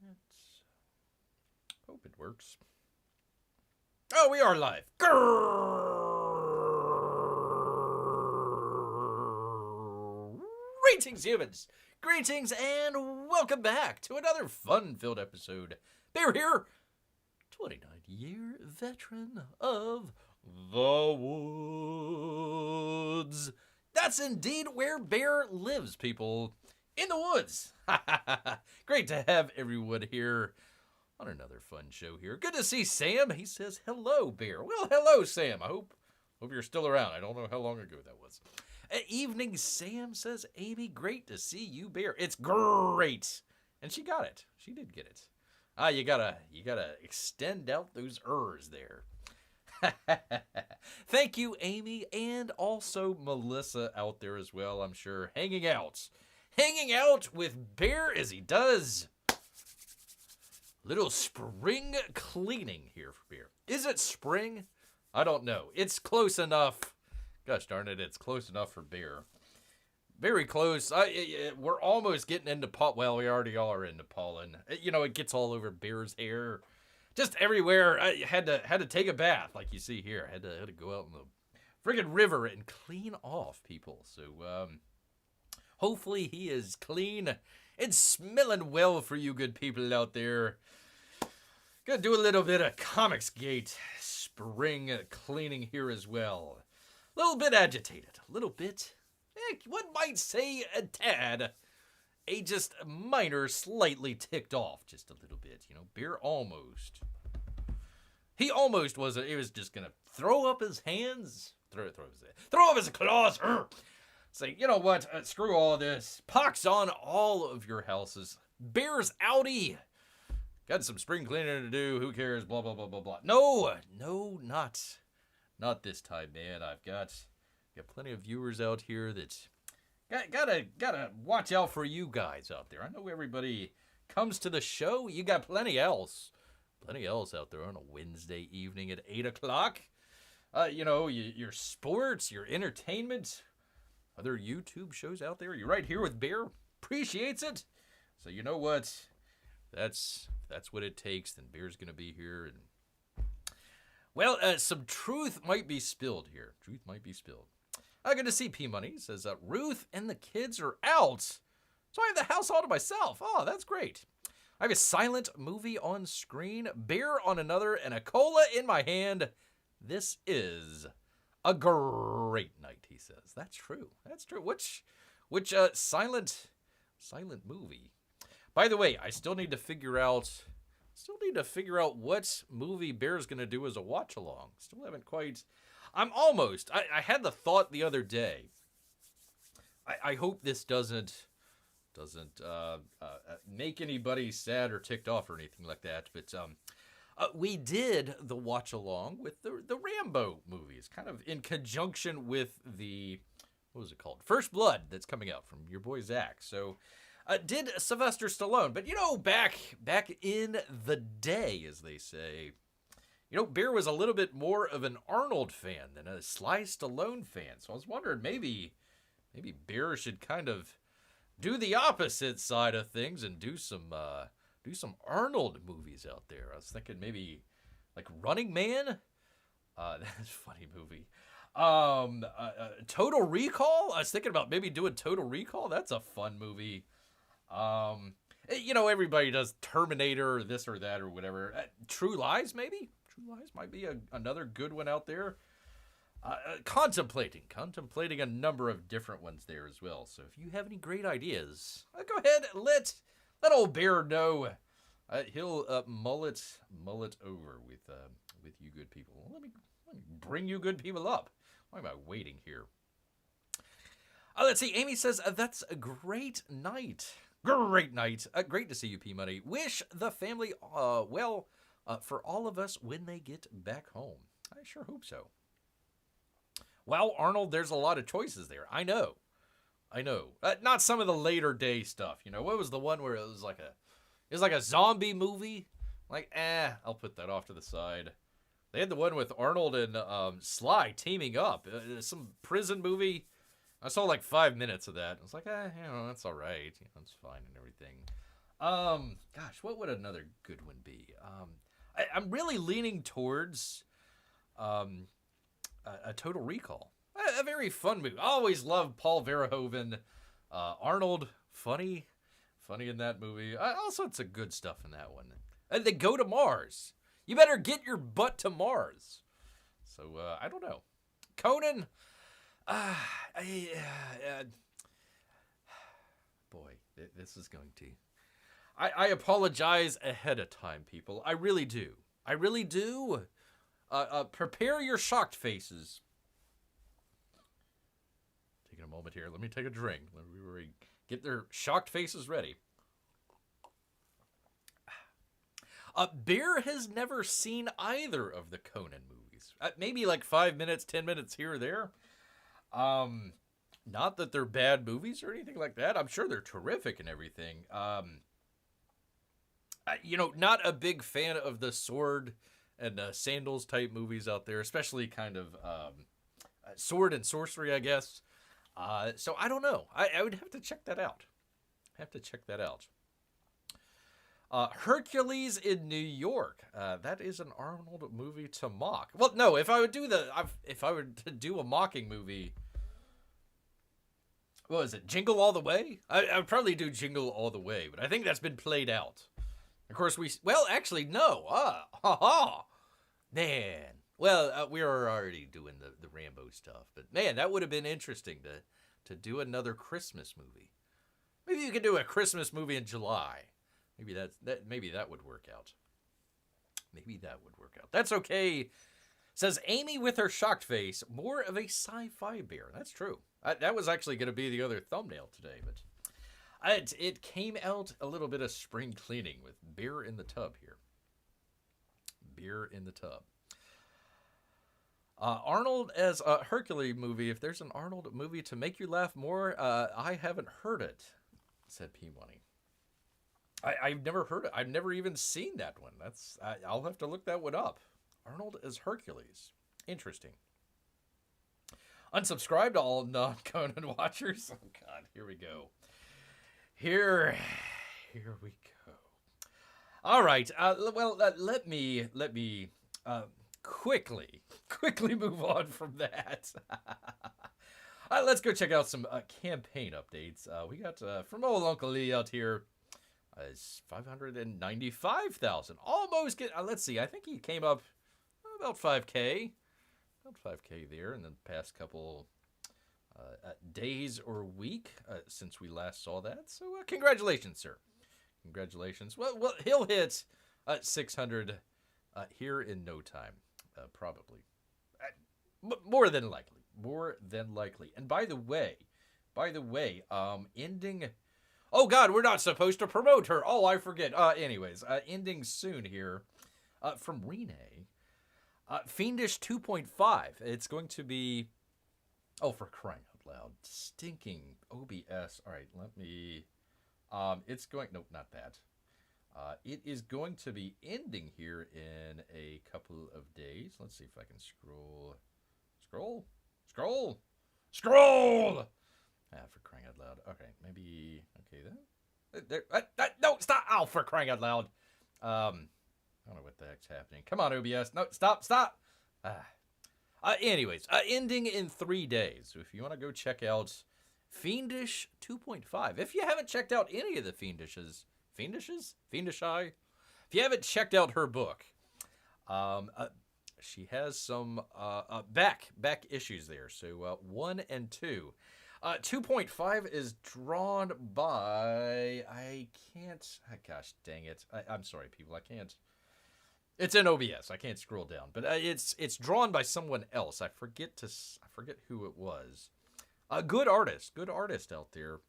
that. Hope it works. Oh, we are live. Greetings, humans. Greetings, and welcome back to another fun-filled episode. Bear here, 29-year veteran of the woods. That's indeed where Bear lives, people. In the woods. Great to have everyone here on another fun show here. Good to see Sam. He says, hello, Bear. Well, hello, Sam. I hope you're still around. I don't know how long ago that was. Evening, Sam, says Amy. Great to see you, Bear. It's great. And she got it. She did get it. You gotta extend out those ers there. Thank you, Amy, and also Melissa out there as well, I'm sure, hanging out with Bear as he does little spring cleaning here for Bear. Is it spring? I don't know. It's close enough. Gosh darn it, it's close enough for Bear. Very close. We're almost getting into pollen. Well, we already are into pollen. You know, it gets all over Bear's hair. Just everywhere. I had to take a bath, like you see here. I had to go out in the friggin' river and clean off, people. So, hopefully he is clean and smelling well for you good people out there. Gonna do a little bit of Comicsgate spring cleaning here as well. A little bit agitated. A little bit, one might say a tad. A just minor, slightly ticked off just a little bit. You know, Bear almost. He almost was. He was just gonna throw up his hands, throw up his claws. Say, you know what? Screw all this. Pox on all of your houses. Bear's outie. Got some spring cleaning to do. Who cares? Blah blah blah blah blah. No, not this time, man. I've got plenty of viewers out here that. Gotta watch out for you guys out there. I know everybody comes to the show. You got plenty else out there on a Wednesday evening at 8 o'clock. You know, your sports, your entertainment, other YouTube shows out there. You're right here with Bear. Appreciates it. So you know what? That's what it takes. Then Bear's gonna be here, and well, some truth might be spilled here. Truth might be spilled. Good to see P-Money. Says, Ruth and the kids are out, so I have the house all to myself. Oh, that's great. I have a silent movie on screen, Bear on another, and a cola in my hand. This is a great night, he says. That's true. That's true. Which silent movie? By the way, I still need to figure out what movie Bear's going to do as a watch-along. Still haven't quite... I had the thought the other day. I hope this doesn't make anybody sad or ticked off or anything like that. But we did the watch along with the Rambo movies, kind of in conjunction with the, what was it called? First Blood, that's coming out from your boy Zach. So did Sylvester Stallone. But you know, back in the day, as they say. You know, Bear was a little bit more of an Arnold fan than a Sly Stallone fan. So I was wondering maybe Bear should kind of do the opposite side of things and do some Arnold movies out there. I was thinking maybe like Running Man. That's a funny movie. Total Recall. I was thinking about maybe doing Total Recall. That's a fun movie. You know, everybody does Terminator or this or that or whatever. True Lies, maybe? True Lies might be another good one out there. Contemplating a number of different ones there as well. So if you have any great ideas, go ahead, let old Bear know. He'll mull it over with you good people. Let me bring you good people up. Why am I waiting here? Let's see. Amy says that's a great night. Great night. Great to see you, P-Money. Wish the family well for all of us when they get back home. I sure hope so. Well, Arnold, there's a lot of choices there. I know. Not some of the later day stuff. You know, what was the one where it was like a zombie movie? Like, I'll put that off to the side. They had the one with Arnold and Sly teaming up. Some prison movie. I saw like 5 minutes of that. I was like, you know, that's all right. You know, it's fine and everything. Gosh, what would another good one be? I'm really leaning towards a Total Recall. A very fun movie. I always loved Paul Verhoeven. Arnold, funny in that movie. All sorts of good stuff in that one. And they go to Mars. You better get your butt to Mars. So, I don't know. Conan, boy, this is going to... I apologize ahead of time, people. I really do. I really do. Prepare your shocked faces. Taking a moment here. Let me take a drink. Let me get their shocked faces ready. Bear has never seen either of the Conan movies. Maybe like 5 minutes, 10 minutes here or there. Not that they're bad movies or anything like that. I'm sure they're terrific and everything. Not a big fan of the sword and sandals type movies out there, especially kind of sword and sorcery, I guess. So I don't know. I would have to check that out. Hercules in New York. That is an Arnold movie to mock. Well, no, if I would to do a mocking movie, what was it? Jingle All the Way? I would probably do Jingle All the Way, but I think that's been played out. Of course, actually, no. Man. Well, we were already doing the Rambo stuff, but man, that would have been interesting to do another Christmas movie. Maybe you could do a Christmas movie in July. Maybe that would work out. That's okay. Says Amy with her shocked face. More of a sci-fi bear. That's true. That was actually going to be the other thumbnail today, but it came out a little bit of spring cleaning with Bear in the Tub here. Beer in the Tub. Arnold as a Hercules movie. If there's an Arnold movie to make you laugh more, I haven't heard it, said P Money. I've never heard it. I've never even seen that one. I'll have to look that one up. Arnold as Hercules. Interesting. Unsubscribe to all non-Conan watchers. Oh God, here we go. Here we go. All right. Let me quickly move on from that. Let's go check out some campaign updates. We got from old Uncle Lee out here. It's 595,000. Almost get. Let's see. I think he came up about 5K. About 5K there in the past couple days or week since we last saw that. So congratulations, sir. Congratulations. Well, he'll hit 600 here in no time, probably. More than likely. And by the way, ending. Oh God, we're not supposed to promote her. Oh, I forget. Anyways, ending soon here from Irenee. Fiendish 2.5. It's going to be. Oh, for crying out loud! Stinking OBS. All right, let me. It's going. Nope, not that. It is going to be ending here in a couple of days. Let's see if I can scroll. For crying out loud. Okay, maybe. Okay, then. No, stop! Oh, for crying out loud. I don't know what the heck's happening. Come on, OBS. No, stop. Anyways, ending in 3 days. So if you want to go check out Fiendish 2.5. If you haven't checked out any of the Fiendishes, Fiendish-I? If you haven't checked out her book, she has some back issues there. So 1 and 2. 2.5 is drawn by, I can't, gosh dang it. I'm sorry, people, I can't. It's in OBS. I can't scroll down, but it's drawn by someone else. I forget who it was. A good artist out there.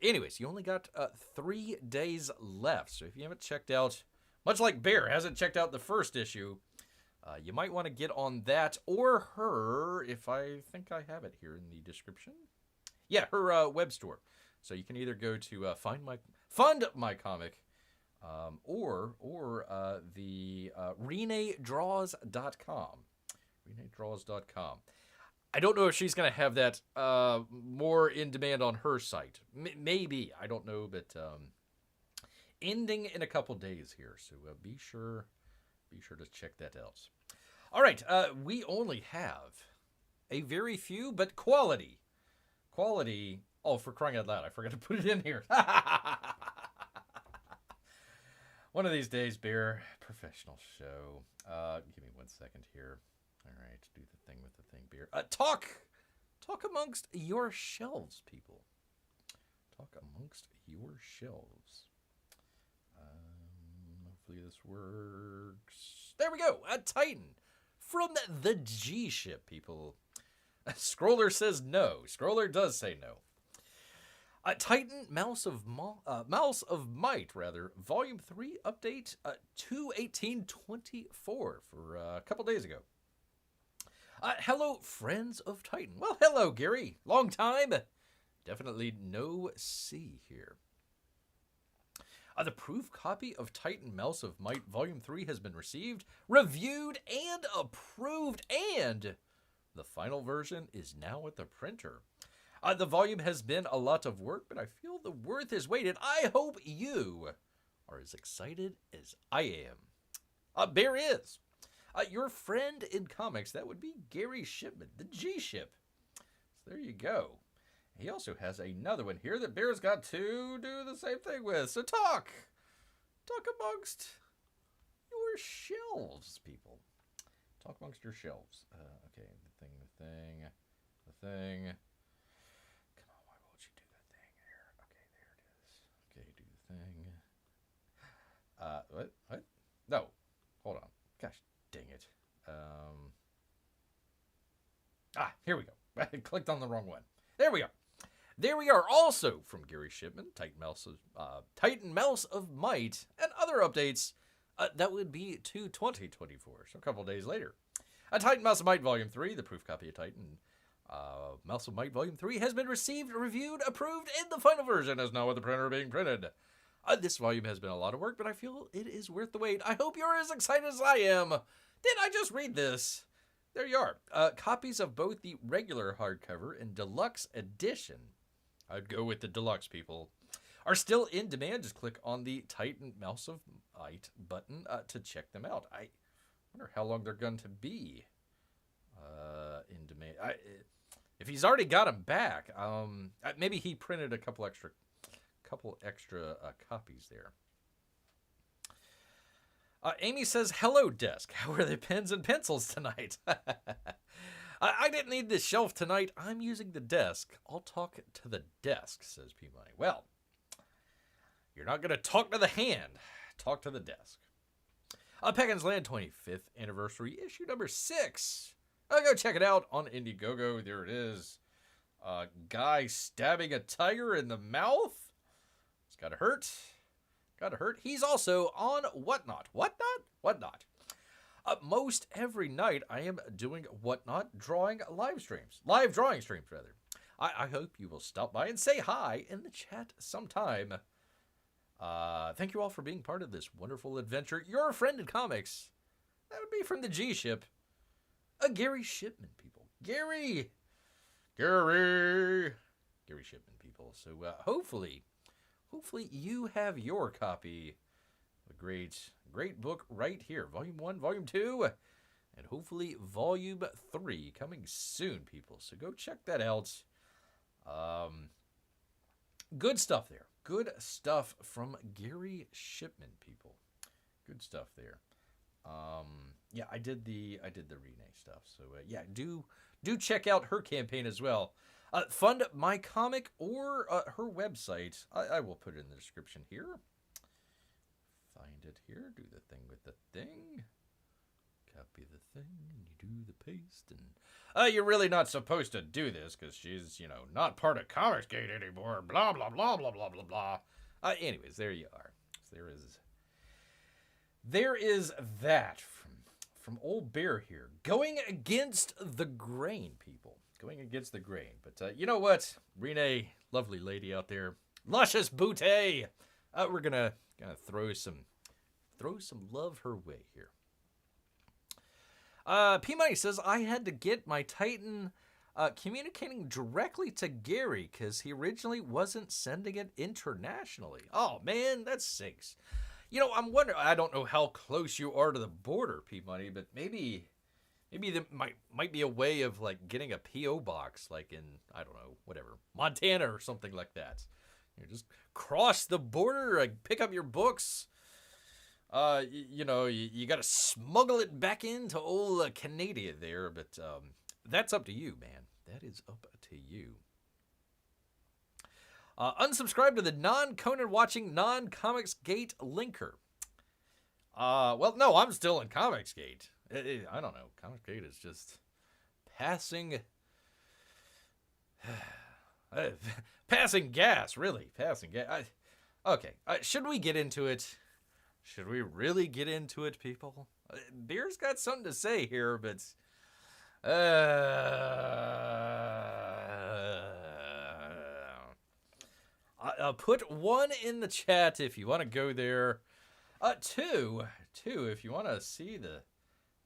Anyways, you only got 3 days left. So if you haven't checked out, much like Bear hasn't checked out the first issue, you might want to get on that or her, if I think I have it here in the description. Yeah, her web store. So you can either go to Fund My Comic, or the ReneeDraws.com. ReneeDraws.com. I don't know if she's going to have that more in demand on her site. Maybe. I don't know, but ending in a couple days here, so be sure to check that out. All right, we only have a very few, but quality. Oh, for crying out loud, I forgot to put it in here. One of these days, Bear, professional show. Give me 1 second here. All right, do the thing with the thing, Bear. Talk amongst your shelves, people. Talk amongst your shelves. Hopefully this works. There we go. A Titan from the G ship, people. Scroller says no. Scroller does say no. Titan Mouse of Might, Volume 3 update 2/18/24 for a couple days ago. Hello, friends of Titan. Well, hello, Gary. Long time. Definitely no C here. The proof copy of Titan Mouse of Might Volume 3 has been received, reviewed, and approved, and the final version is now at the printer. The volume has been a lot of work, but I feel the worth is weighted. I hope you are as excited as I am. Bear is. Your friend in comics, that would be Gary Shipman, the G-Ship. So there you go. He also has another one here that Bear's got to do the same thing with. So talk amongst your shelves, people. Talk amongst your shelves. Okay, the thing. Come on, why won't you do that thing there? Okay, there it is. Okay, do the thing. What? No, hold on. Gosh, dang it. Here we go. I clicked on the wrong one. There we are. There we are. Also from Gary Shipman, Titan Mouse of Might, and other updates. That would be to 2024, so a couple days later. Titan Mouse of Might Volume 3, the proof copy of Titan Mouse of Might Volume 3 has been received, reviewed, approved, and the final version is now at the printer being printed. This volume has been a lot of work, but I feel it is worth the wait. I hope you're as excited as I am. Did I just read this? There you are. Copies of both the regular hardcover and deluxe edition, I'd go with the deluxe, people, are still in demand. Just click on the Titan Mouse of Might button to check them out. I wonder how long they're going to be in demand. If he's already got them back, maybe he printed a couple extra copies there. Amy says, hello, desk. How are the pens and pencils tonight? I didn't need this shelf tonight. I'm using the desk. I'll talk to the desk, says P Money. Well, you're not going to talk to the hand. Talk to the desk. Pekins Land 25th Anniversary, issue number 6. Go check it out on Indiegogo. There it is. Guy stabbing a tiger in the mouth. It's got to hurt. He's also on Whatnot. Whatnot. Most every night I am doing Whatnot live drawing streams. I hope you will stop by and say hi in the chat sometime. Thank you all for being part of this wonderful adventure. Your friend in comics. That would be from the G-Ship. Gary Shipman, people. Gary Shipman, people. So hopefully you have your copy of a great book right here. Volume 1, Volume 2, and hopefully Volume 3 coming soon, people. So go check that out. Good stuff there. Good stuff from Gary Shipman, people. Good stuff there. Yeah, I did the Irenee stuff. So yeah, do check out her campaign as well. Fund my comic or her website. I will put it in the description here. Find it here. Do the thing with the thing. Copy the thing, and you do the paste. And you're really not supposed to do this because she's, not part of Comicsgate anymore. Blah blah blah blah blah blah blah. Anyways, there you are. So there is that from old Bear here, going against the grain, people. Going against the grain. But you know what? Irenee, lovely lady out there. Luscious booty. We're gonna throw some love her way here. P Money says, I had to get my Titan communicating directly to Gary because he originally wasn't sending it internationally. Oh, man, that sinks. You know, I'm wondering, I don't know how close you are to the border, P-Money, but maybe there might be a way of, like, getting a P.O. box, like in, I don't know, whatever, Montana or something like that. You just cross the border, like, pick up your books. You know, you got to smuggle it back into old Canada there, but that's up to you, man. That is up to you. Unsubscribe to the non-Conan watching non-Comics Gate linker. Well, no, I'm still in Comics Gate. I don't know. Comics Gate is just passing... passing gas, really. Passing gas. Okay, should we get into it? Should we really get into it, people? Beer's got something to say here, but... put 1 in the chat if you want to go there. 2 if you want to see the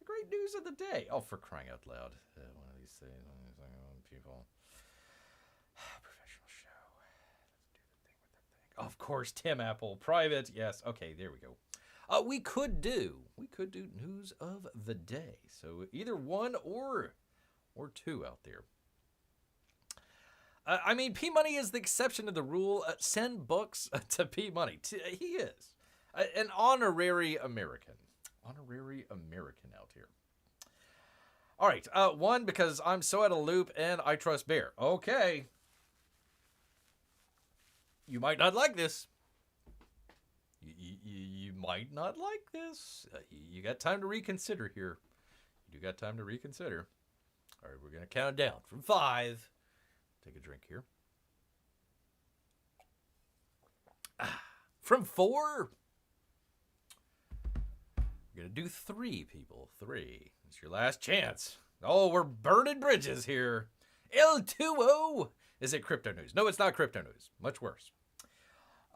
great news of the day. Oh, for crying out loud. One of these things, people. Professional show. Let's do the thing with that thing. Of course, Tim Apple. Private. Yes. Okay, there we go. We could do news of the day. So either 1 or 2 out there. I mean, P-Money is the exception to the rule. Send books to P-Money. He is an honorary American. Honorary American out here. All right. 1, because I'm so out of loop and I trust Bear. Okay. You might not like this. You might not like this. You got time to reconsider here. You do got time to reconsider. All right, we're going to count down from 5. Take a drink here. From 4. We're going to do 3, people. 3. It's your last chance. Oh, we're burning bridges here. L2O. Is it crypto news? No, it's not crypto news. Much worse.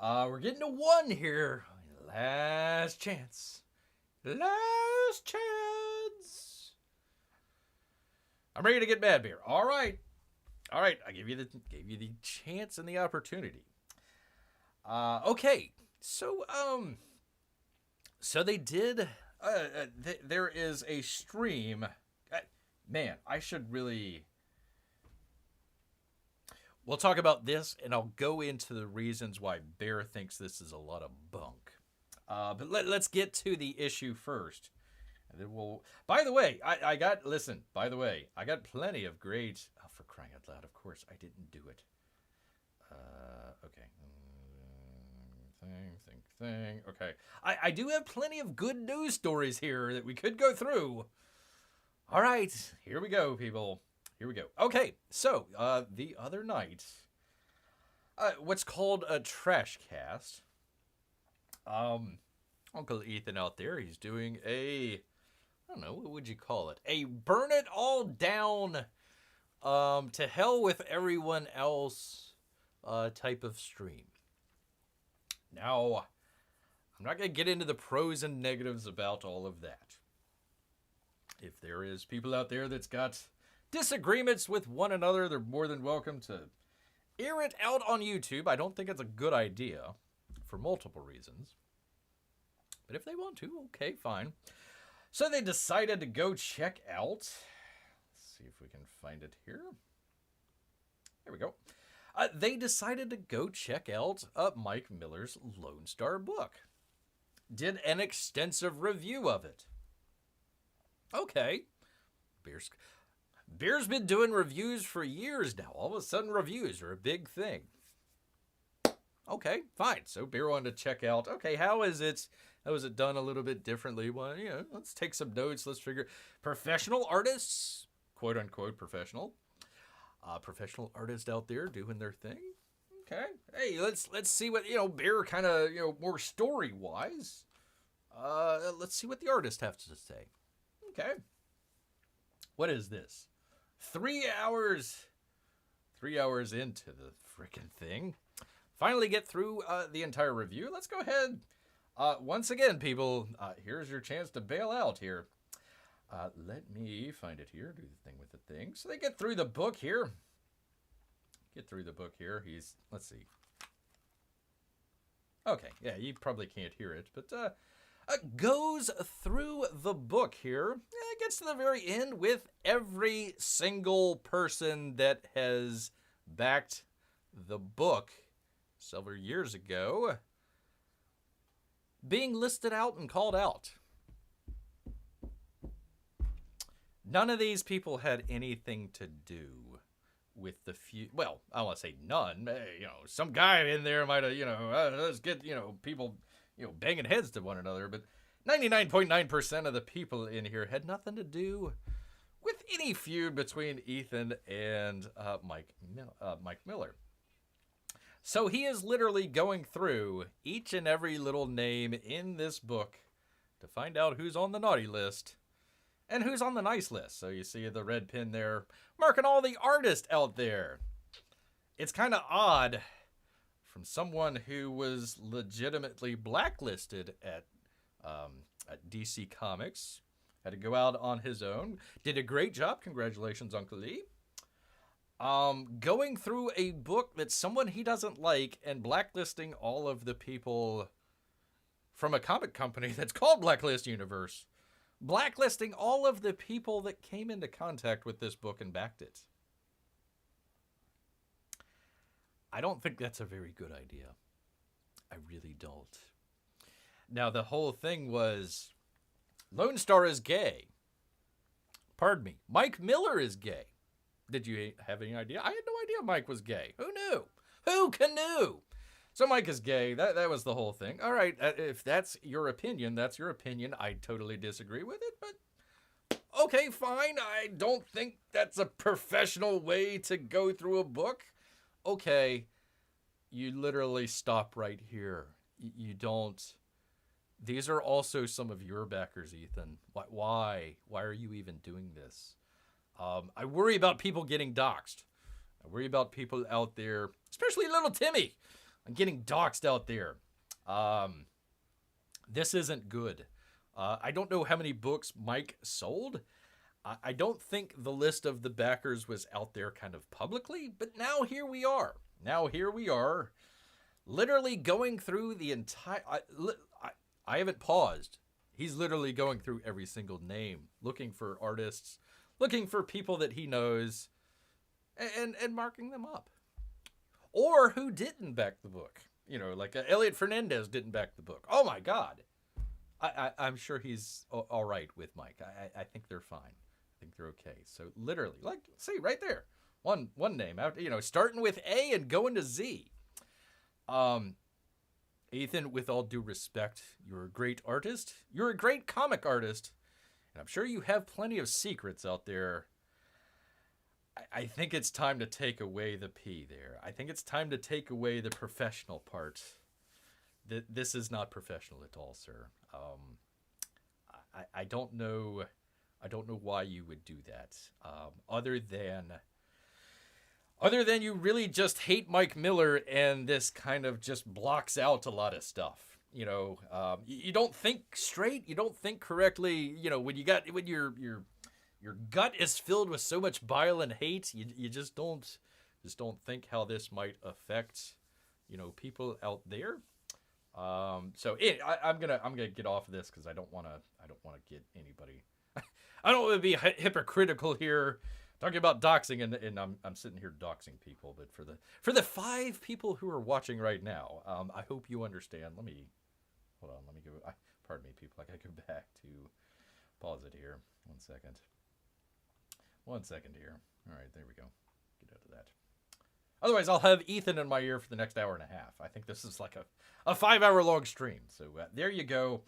We're getting to 1 here. Last chance. Last chance. I'm ready to get mad, Beer. All right. I gave you the chance and the opportunity. Okay. So they did. There is a stream. Man, I should really. We'll talk about this, and I'll go into the reasons why Bear thinks this is a lot of bunk. But let's get to the issue first. And then we'll... By the way, I got plenty of great... Oh, for crying out loud, of course, I didn't do it. Okay. Thing. Okay. I do have plenty of good news stories here that we could go through. All right, here we go, people. Here we go. Okay, so the other night, what's called a trash cast. Uncle Ethan out there, he's doing I don't know, what would you call it? A burn it all down, to hell with everyone else, type of stream. Now, I'm not going to get into the pros and negatives about all of that. If there is people out there that's got disagreements with one another, they're more than welcome to air it out on YouTube. I don't think it's a good idea for multiple reasons. But if they want to, okay, fine. So they decided to go check out. Let's see if we can find it here. There we go. They decided to go check out Mike Miller's Lonestar book. Did an extensive review of it. Okay. Beer's been doing reviews for years now. All of a sudden, reviews are a big thing. Okay, fine. So Beer wanted to check out, okay, how is it done a little bit differently? Well, let's take some notes. Let's figure. Professional artists, quote unquote professional. Professional artists out there doing their thing. Okay. Hey, let's see what, Beer kind of, more story-wise. Let's see what the artist has to say. Okay. What is this? 3 hours into the frickin' thing. Finally get through the entire review. Let's go ahead. Once again, people, here's your chance to bail out here. Let me find it here. Do the thing with the thing. So they get through the book here. Let's see. Okay, yeah, you probably can't hear it, but goes through the book here. It gets to the very end with every single person that has backed the book several years ago being listed out and called out. None of these people had anything to do with the few. Well, I want to say none. Some guy in there might have, let's get, people, banging heads to one another. But 99.9% of the people in here had nothing to do with any feud between Ethan and Mike Miller. So he is literally going through each and every little name in this book to find out who's on the naughty list and who's on the nice list. So you see the red pin there, marking all the artists out there. It's kind of odd from someone who was legitimately blacklisted at DC Comics. Had to go out on his own. Did a great job. Congratulations, Uncle Lee. Going through a book that someone he doesn't like and blacklisting all of the people from a comic company that's called Blacklist Universe. Blacklisting all of the people that came into contact with this book and backed it. I don't think that's a very good idea. I really don't. Now, the whole thing was Lonestar is gay. Pardon me. Mike Miller is gay. Did you have any idea? I had no idea Mike was gay. Who knew? Who knew? So Mike is gay. That was the whole thing. All right, if that's your opinion, that's your opinion. I totally disagree with it, but okay, fine. I don't think that's a professional way to go through a book. Okay, you literally stop right here. You don't. These are also some of your backers, Ethan. Why? Why are you even doing this? I worry about people getting doxxed. I worry about people out there, especially little Timmy, getting doxxed out there. This isn't good. I don't know how many books Mike sold. I don't think the list of the backers was out there kind of publicly, but now here we are. Literally going through the entire... I haven't paused. He's literally going through every single name, looking for artists, looking for people that he knows, and marking them up. Or who didn't back the book. Like Elliot Fernandez didn't back the book. Oh my God. I'm sure he's all right with Mike. I think they're fine. I think they're okay. So literally, like, see right there, one name out, starting with A and going to Z. Ethan, with all due respect, you're a great artist. You're a great comic artist. And I'm sure you have plenty of secrets out there. I think it's time to take away the P there. I think it's time to take away the professional part. This is not professional at all, sir. I don't know why you would do that. Other than you really just hate Mike Miller, and this kind of just blocks out a lot of stuff. You don't think straight. You don't think correctly. When your gut is filled with so much bile and hate, you just don't think how this might affect, people out there. I'm gonna get off of this because I don't want to get anybody. I don't want to be hypocritical here, talking about doxing, and I'm sitting here doxing people. But for the 5 people who are watching right now, I hope you understand. Hold on. Let me go. Pardon me, people. I gotta go back to pause it here. 1 second. 1 second here. All right, there we go. Get out of that. Otherwise, I'll have Ethan in my ear for the next hour and a half. I think this is like a 5-hour-long stream. So there you go.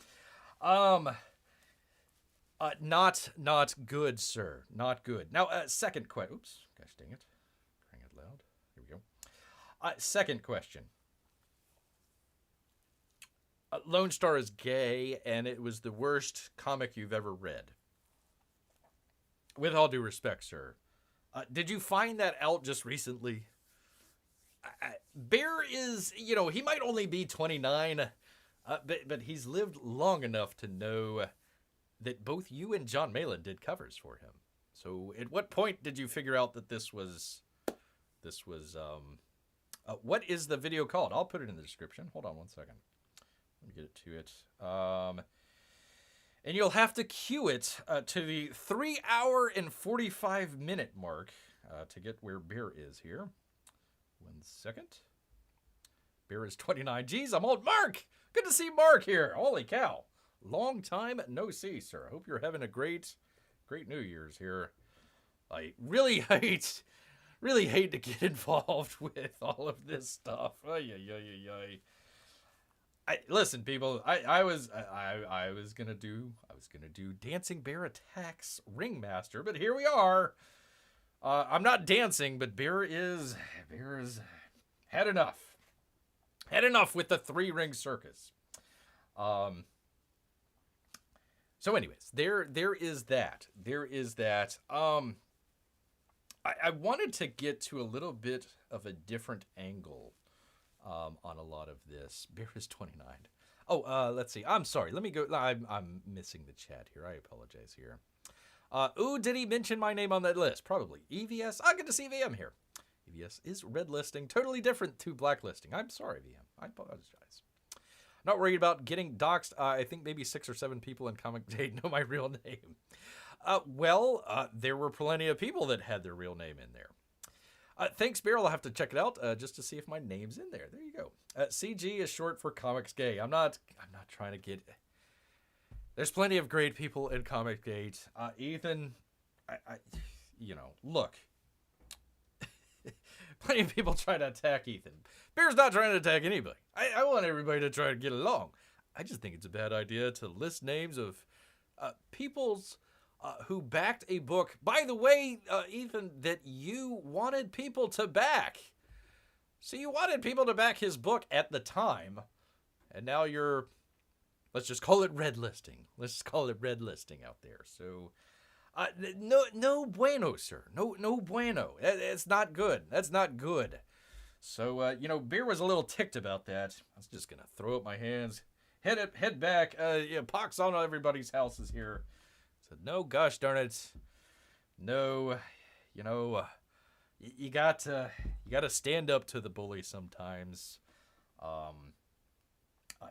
Not good, sir. Not good. Now, second question. Oops. Gosh dang it. Crying out loud. Here we go. Second question. Lonestar is gay, and it was the worst comic you've ever read. With all due respect, sir. Did you find that out just recently? Bear is, he might only be 29, but he's lived long enough to know that both you and John Malin did covers for him. So at what point did you figure out that this was what is the video called? I'll put it in the description. Hold on one second. Let me get it to it. And you'll have to cue it to the 3 hour and 45 minute mark to get where Bear is here. 1 second. Bear is 29. Geez, I'm old. Marc! Good to see Marc here. Holy cow. Long time no see, sir. I hope you're having a great New Year's here. I really hate to get involved with all of this stuff. Listen, people. I was gonna do Dancing Bear Attacks Ringmaster, but here we are. I'm not dancing, but Bear is had enough. Had enough with the 3-ring circus. So anyways, there is that. There is that. I wanted to get to a little bit of a different angle on a lot of this. Bear is 29. Oh, let's see. I'm sorry. Let me go. I'm missing the chat here. I apologize here. Ooh, did he mention my name on that list? Probably. EVS. Good to see VM here. EVS is red listing. Totally different to blacklisting. I'm sorry, VM. I apologize. Not worried about getting doxxed. I think maybe 6 or 7 people in Comic Day know my real name. There were plenty of people that had their real name in there. Thanks, Bear. I'll have to check it out just to see if my name's in there. There you go. CG is short for Comics Gay. I'm not trying to get. There's plenty of great people in Comic Gate. Ethan, look. Plenty of people try to attack Ethan. Bear's not trying to attack anybody. I want everybody to try to get along. I just think it's a bad idea to list names of people's who backed a book. By the way, Ethan, that you wanted people to back. So you wanted people to back his book at the time. And now you're, let's just call it red listing. Let's just call it red listing out there. So no bueno, sir. No bueno. It's not good. That's not good. So, Bear was a little ticked about that. I was just going to throw up my hands, head back, pox on everybody's houses here. Said, no, gosh darn it. No, you got to stand up to the bully sometimes.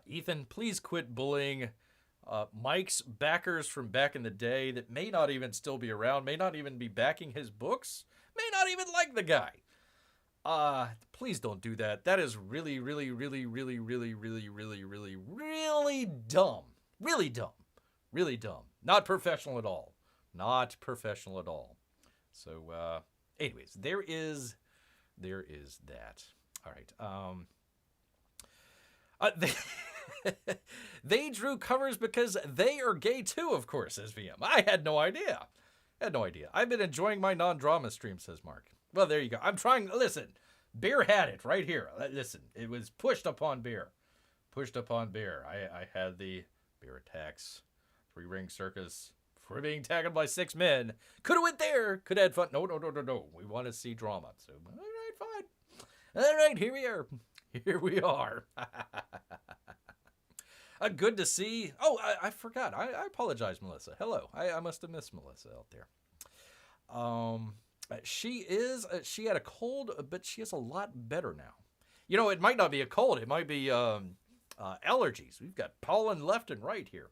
Ethan, please quit bullying Mike's backers from back in the day that may not even still be around, may not even be backing his books, may not even like the guy. Please don't do that. That is really, really, really, really, really, really, really, really, really dumb. Really dumb. Really dumb. Not professional at all. Not professional at all. So, anyways, there is that. All right. They drew covers because they are gay too, of course, says VM. I had no idea. I've been enjoying my non-drama stream, says Marc. Well, there you go. I'm trying. Listen, Bear had it right here. Listen, it was pushed upon Bear. I had the Bear Attacks 3-ring circus for being tackled by 6 men. Could have went there. Could have had fun. No. We want to see drama. So, all right, fine. All right, here we are. Good to see. Oh, I forgot. I apologize, Melissa. Hello. I must have missed Melissa out there. She had a cold, but she is a lot better now. It might not be a cold. It might be allergies. We've got pollen left and right here.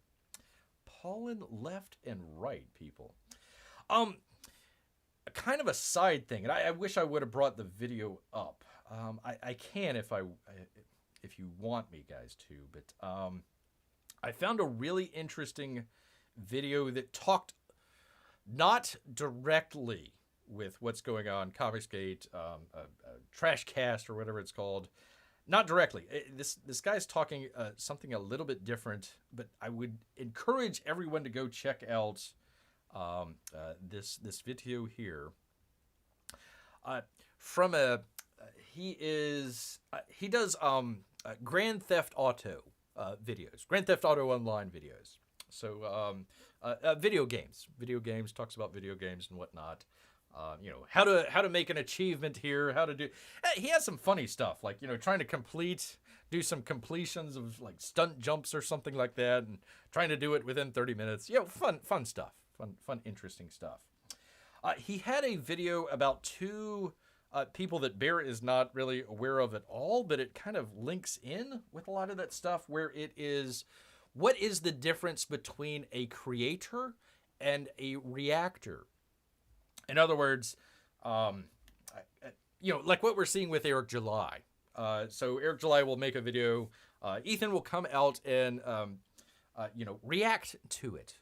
Pollen left and right, people. Kind of a side thing, and I wish I would have brought the video up. I can if you want me guys to, but I found a really interesting video that talked not directly with what's going on, Comicsgate, Trashcast, or whatever it's called. Not directly. This guy's talking something a little bit different, but I would encourage everyone to go check out this video here. He does Grand Theft Auto videos, Grand Theft Auto Online videos. So video games, talks about video games and whatnot. How to make an achievement here, how to do. He has some funny stuff, like trying to complete do some completions of like stunt jumps or something like that, and trying to do it within 30 minutes. You know, fun stuff. Fun, interesting stuff. He had a video about two people that Bear is not really aware of at all, but it kind of links in with a lot of that stuff, where it is, what is the difference between a creator and a reactor? In other words, you know, like what we're seeing with Eric July. So Eric July will make a video. Ethan will come out and, you know, react to it.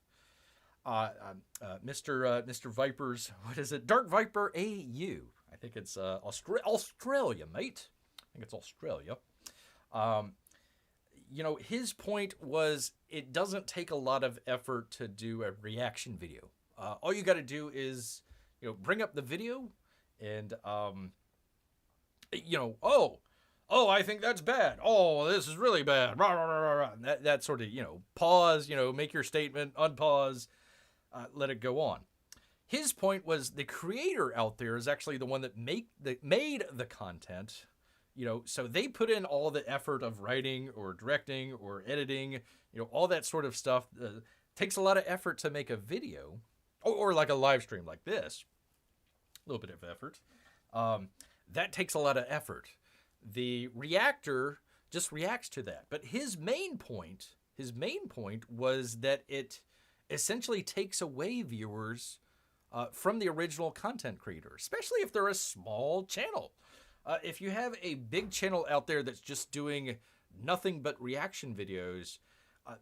Mr. Viper's, what is it? Dark Viper AU. I think it's Australia, mate. I think it's Australia. You know, his point was it doesn't take a lot of effort to do a reaction video. All you got to do is, you know, bring up the video and, you know, oh, I think that's bad. Oh, this is really bad. Rah, rah, rah, rah. That sort of, you know, pause, you know, make your statement, unpause, let it go on. His point was the creator out there is actually the one that made the content, you know, so they put in all the effort of writing or directing or editing, you know, all that sort of stuff. Takes a lot of effort to make a video or like a live stream like this. A little bit of effort. That takes a lot of effort. The reactor just reacts to that. But his main point was that it essentially takes away viewers from the original content creator, especially if they're a small channel. If you have a big channel out there that's just doing nothing but reaction videos,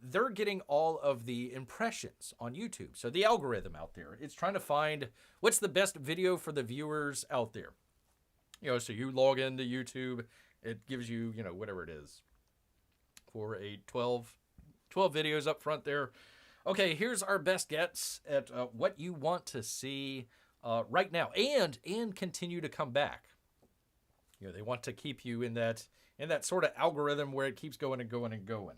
they're getting all of the impressions on YouTube. So the algorithm out there, it's trying to find what's the best video for the viewers out there. You know, so you log into YouTube, it gives you, you know, whatever it is, for a 12 videos up front there. Okay, here's our best gets at what you want to see right now, and continue to come back. You know, they want to keep you in that sort of algorithm where it keeps going and going and going.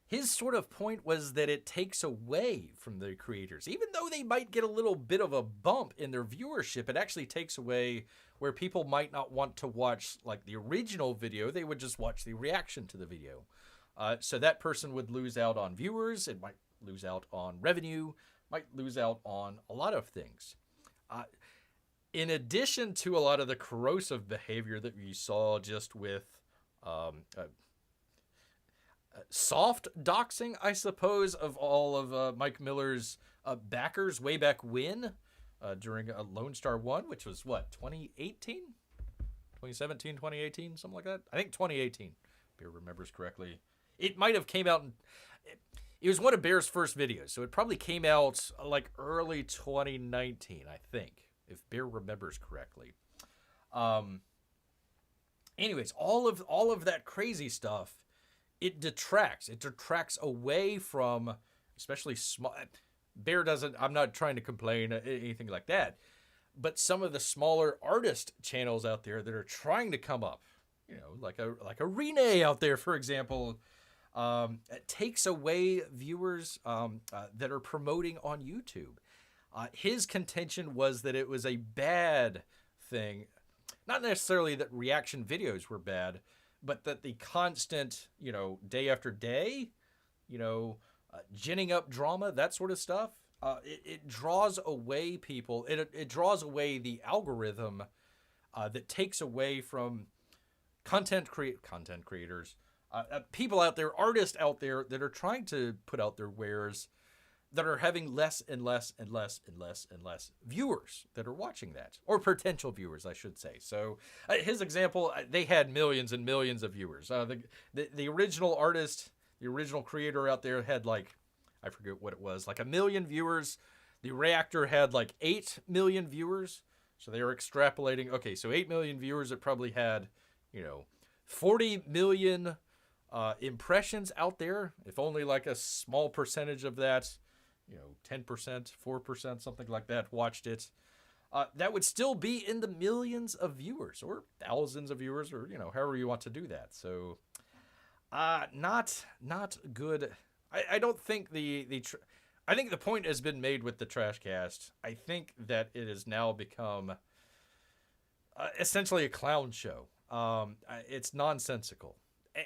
His sort of point was that it takes away from the creators. Even though they might get a little bit of a bump in their viewership, it actually takes away where people might not want to watch like the original video. They would just watch the reaction to the video. So that person would lose out on viewers. It might lose out on revenue, might lose out on a lot of things. In addition to a lot of the corrosive behavior that we saw just with soft doxing, I suppose, of all of Mike Miller's backers way back when, during Lonestar 1, which was what, 2018? 2017, 2018, something like that? I think 2018, if Bear remembers correctly. It might have came out, it was one of Bear's first videos, so it probably came out like early 2019, I think, if Bear remembers correctly. Anyways, all of that crazy stuff, it detracts away from, especially small. Bear doesn't, I'm not trying to complain, anything like that, but some of the smaller artist channels out there that are trying to come up, you know, like a Irenee out there, for example, it takes away viewers that are promoting on YouTube. His contention was that it was a bad thing, not necessarily that reaction videos were bad, but that the constant, you know, day after day, you know, ginning up drama, that sort of stuff, it draws away people. It draws away the algorithm that takes away from content creators, people out there, artists out there that are trying to put out their wares, that are having less and less and less and less and less viewers that are watching that, or potential viewers, I should say. So his example, they had millions and millions of viewers. The original artist, the original creator out there had like, I forget what it was, like 1 million viewers. The reactor had like 8 million viewers. So they were extrapolating, okay, so 8 million viewers, it probably had, you know, 40 million impressions out there. If only like a small percentage of that, you know, 10%, 4%, something like that, watched it, that would still be in the millions of viewers, or thousands of viewers, or, you know, however you want to do that. So, not good. I don't think I think the point has been made with the Trash Cast. I think that it has now become essentially a clown show. It's nonsensical.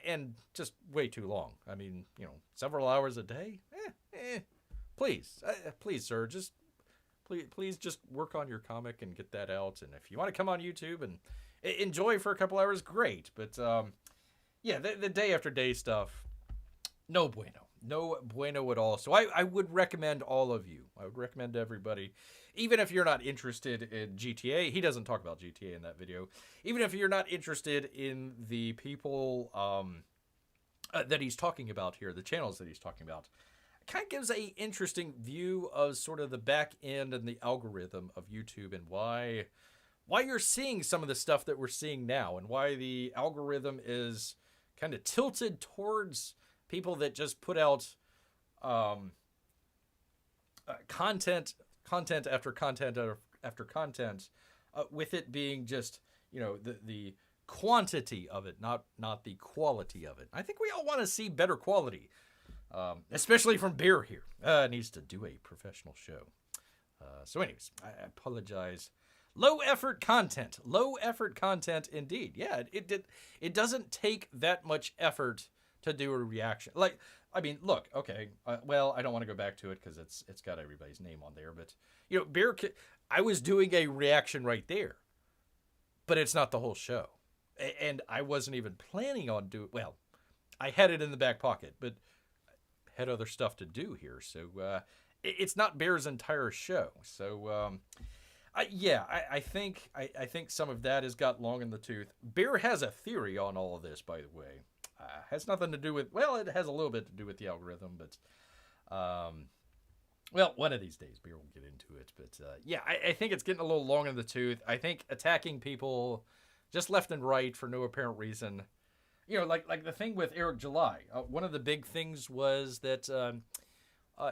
and just way too long. I mean, several hours a day. Please, sir, just please just work on your comic and get that out. And if you want to come on YouTube and enjoy for a couple hours, great. But the day after day stuff, no bueno at all. So I would recommend all of you. I would recommend everybody, even if you're not interested in GTA. He doesn't talk about GTA in that video. Even if you're not interested in the people that he's talking about here, the channels that he's talking about, it kind of gives a interesting view of sort of the back end and the algorithm of YouTube and why you're seeing some of the stuff that we're seeing now and why the algorithm is kind of tilted towards people that just put out content after content after content, with it being just the quantity of it, not the quality of it. I think we all want to see better quality, especially from Bear here. Needs to do a professional show. So, anyways, I apologize. Low effort content indeed. Yeah, it doesn't take that much effort to do a reaction. Like, I mean, look, okay, well, I don't want to go back to it because it's got everybody's name on there, but I was doing a reaction right there, but it's not the whole show, and I wasn't even planning on doing. Well, I had it in the back pocket, but I had other stuff to do here, so it's not Bear's entire show. So I think some of that has got long in the tooth. Bear has a theory on all of this, by the way. Has nothing to do with, well, it has a little bit to do with the algorithm, but, well, one of these days Bear will get into it. But, I think it's getting a little long in the tooth. I think attacking people just left and right for no apparent reason. Like the thing with Eric July. One of the big things was that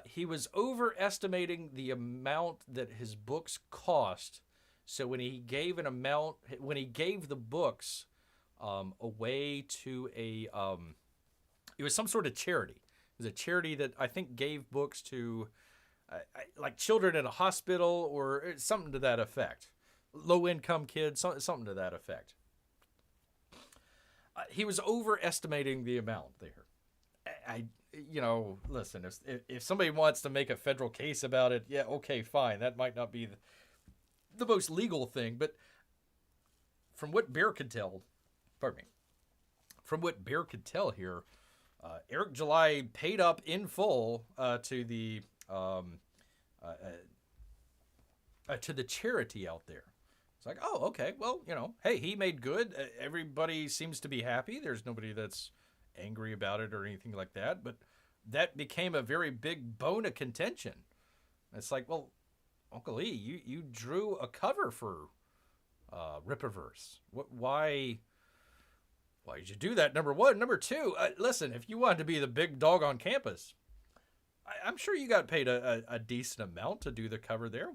he was overestimating the amount that his books cost. So when he gave the books away to it was some sort of charity. It was a charity that I think gave books to like children in a hospital or something to that effect. Low-income kids, something to that effect. He was overestimating the amount there. Listen, if somebody wants to make a federal case about it, yeah, okay, fine. That might not be the most legal thing, but from what Bear could tell, here, Eric July paid up in full to the charity out there. It's like, oh, okay, well, hey, he made good. Everybody seems to be happy. There's nobody that's angry about it or anything like that. But that became a very big bone of contention. It's like, well, Uncle Lee, you drew a cover for Rippaverse. Why did you do that? Number one. Number two, listen, if you wanted to be the big dog on campus, I'm sure you got paid a decent amount to do the cover there.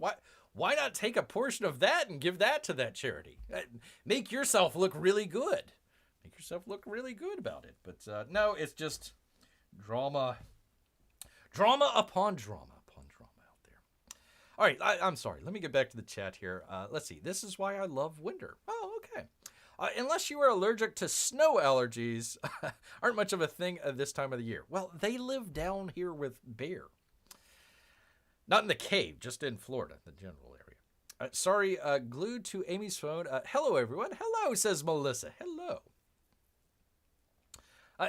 Why not take a portion of that and give that to that charity? Make yourself look really good. Make yourself look really good about it. But no, it's just drama upon drama out there. All right, I'm sorry. Let me get back to the chat here. Let's see. This is why I love winter. Oh, okay. Unless you are allergic to snow, allergies aren't much of a thing this time of the year. Well, they live down here with Bear. Not in the cave, just in Florida, the general area. Sorry, glued to Amy's phone. Hello, everyone. Hello, says Melissa. Hello.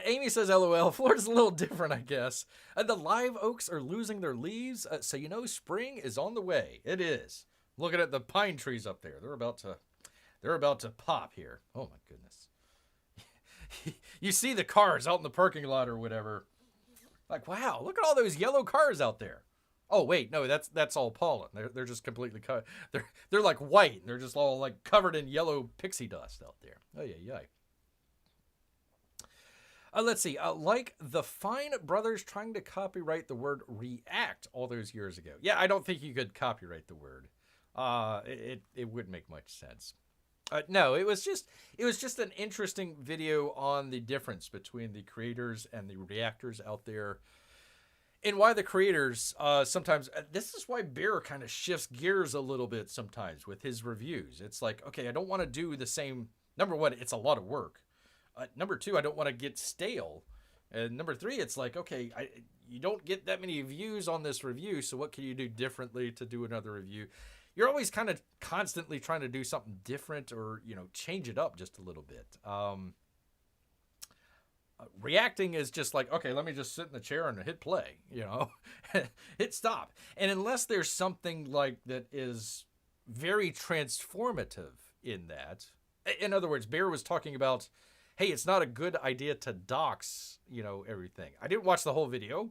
Amy says, LOL, Florida's a little different, I guess. The live oaks are losing their leaves, so spring is on the way. It is. Looking at the pine trees up there. They're about to pop here. Oh, my goodness. You see the cars out in the parking lot or whatever. Like, wow, look at all those yellow cars out there. Oh, wait, no, that's all pollen. They're just completely covered. They're like white. They're just all like covered in yellow pixie dust out there. Oh, yeah. Let's see. Like the Fine Brothers trying to copyright the word react all those years ago. Yeah, I don't think you could copyright the word. It wouldn't make much sense. No, it was just an interesting video on the difference between the creators and the reactors out there. And why the creators sometimes, this is why Bear kind of shifts gears a little bit sometimes with his reviews. It's like, okay, I don't want to do the same. Number one, it's a lot of work. Number two, I don't want to get stale. And number three, it's like, okay, you don't get that many views on this review, so what can you do differently to do another review? You're always kind of constantly trying to do something different or, change it up just a little bit. Reacting is just like, okay, let me just sit in the chair and hit play, hit stop. And unless there's something like that is very transformative in that, in other words, Bear was talking about, hey, it's not a good idea to dox, everything. I didn't watch the whole video,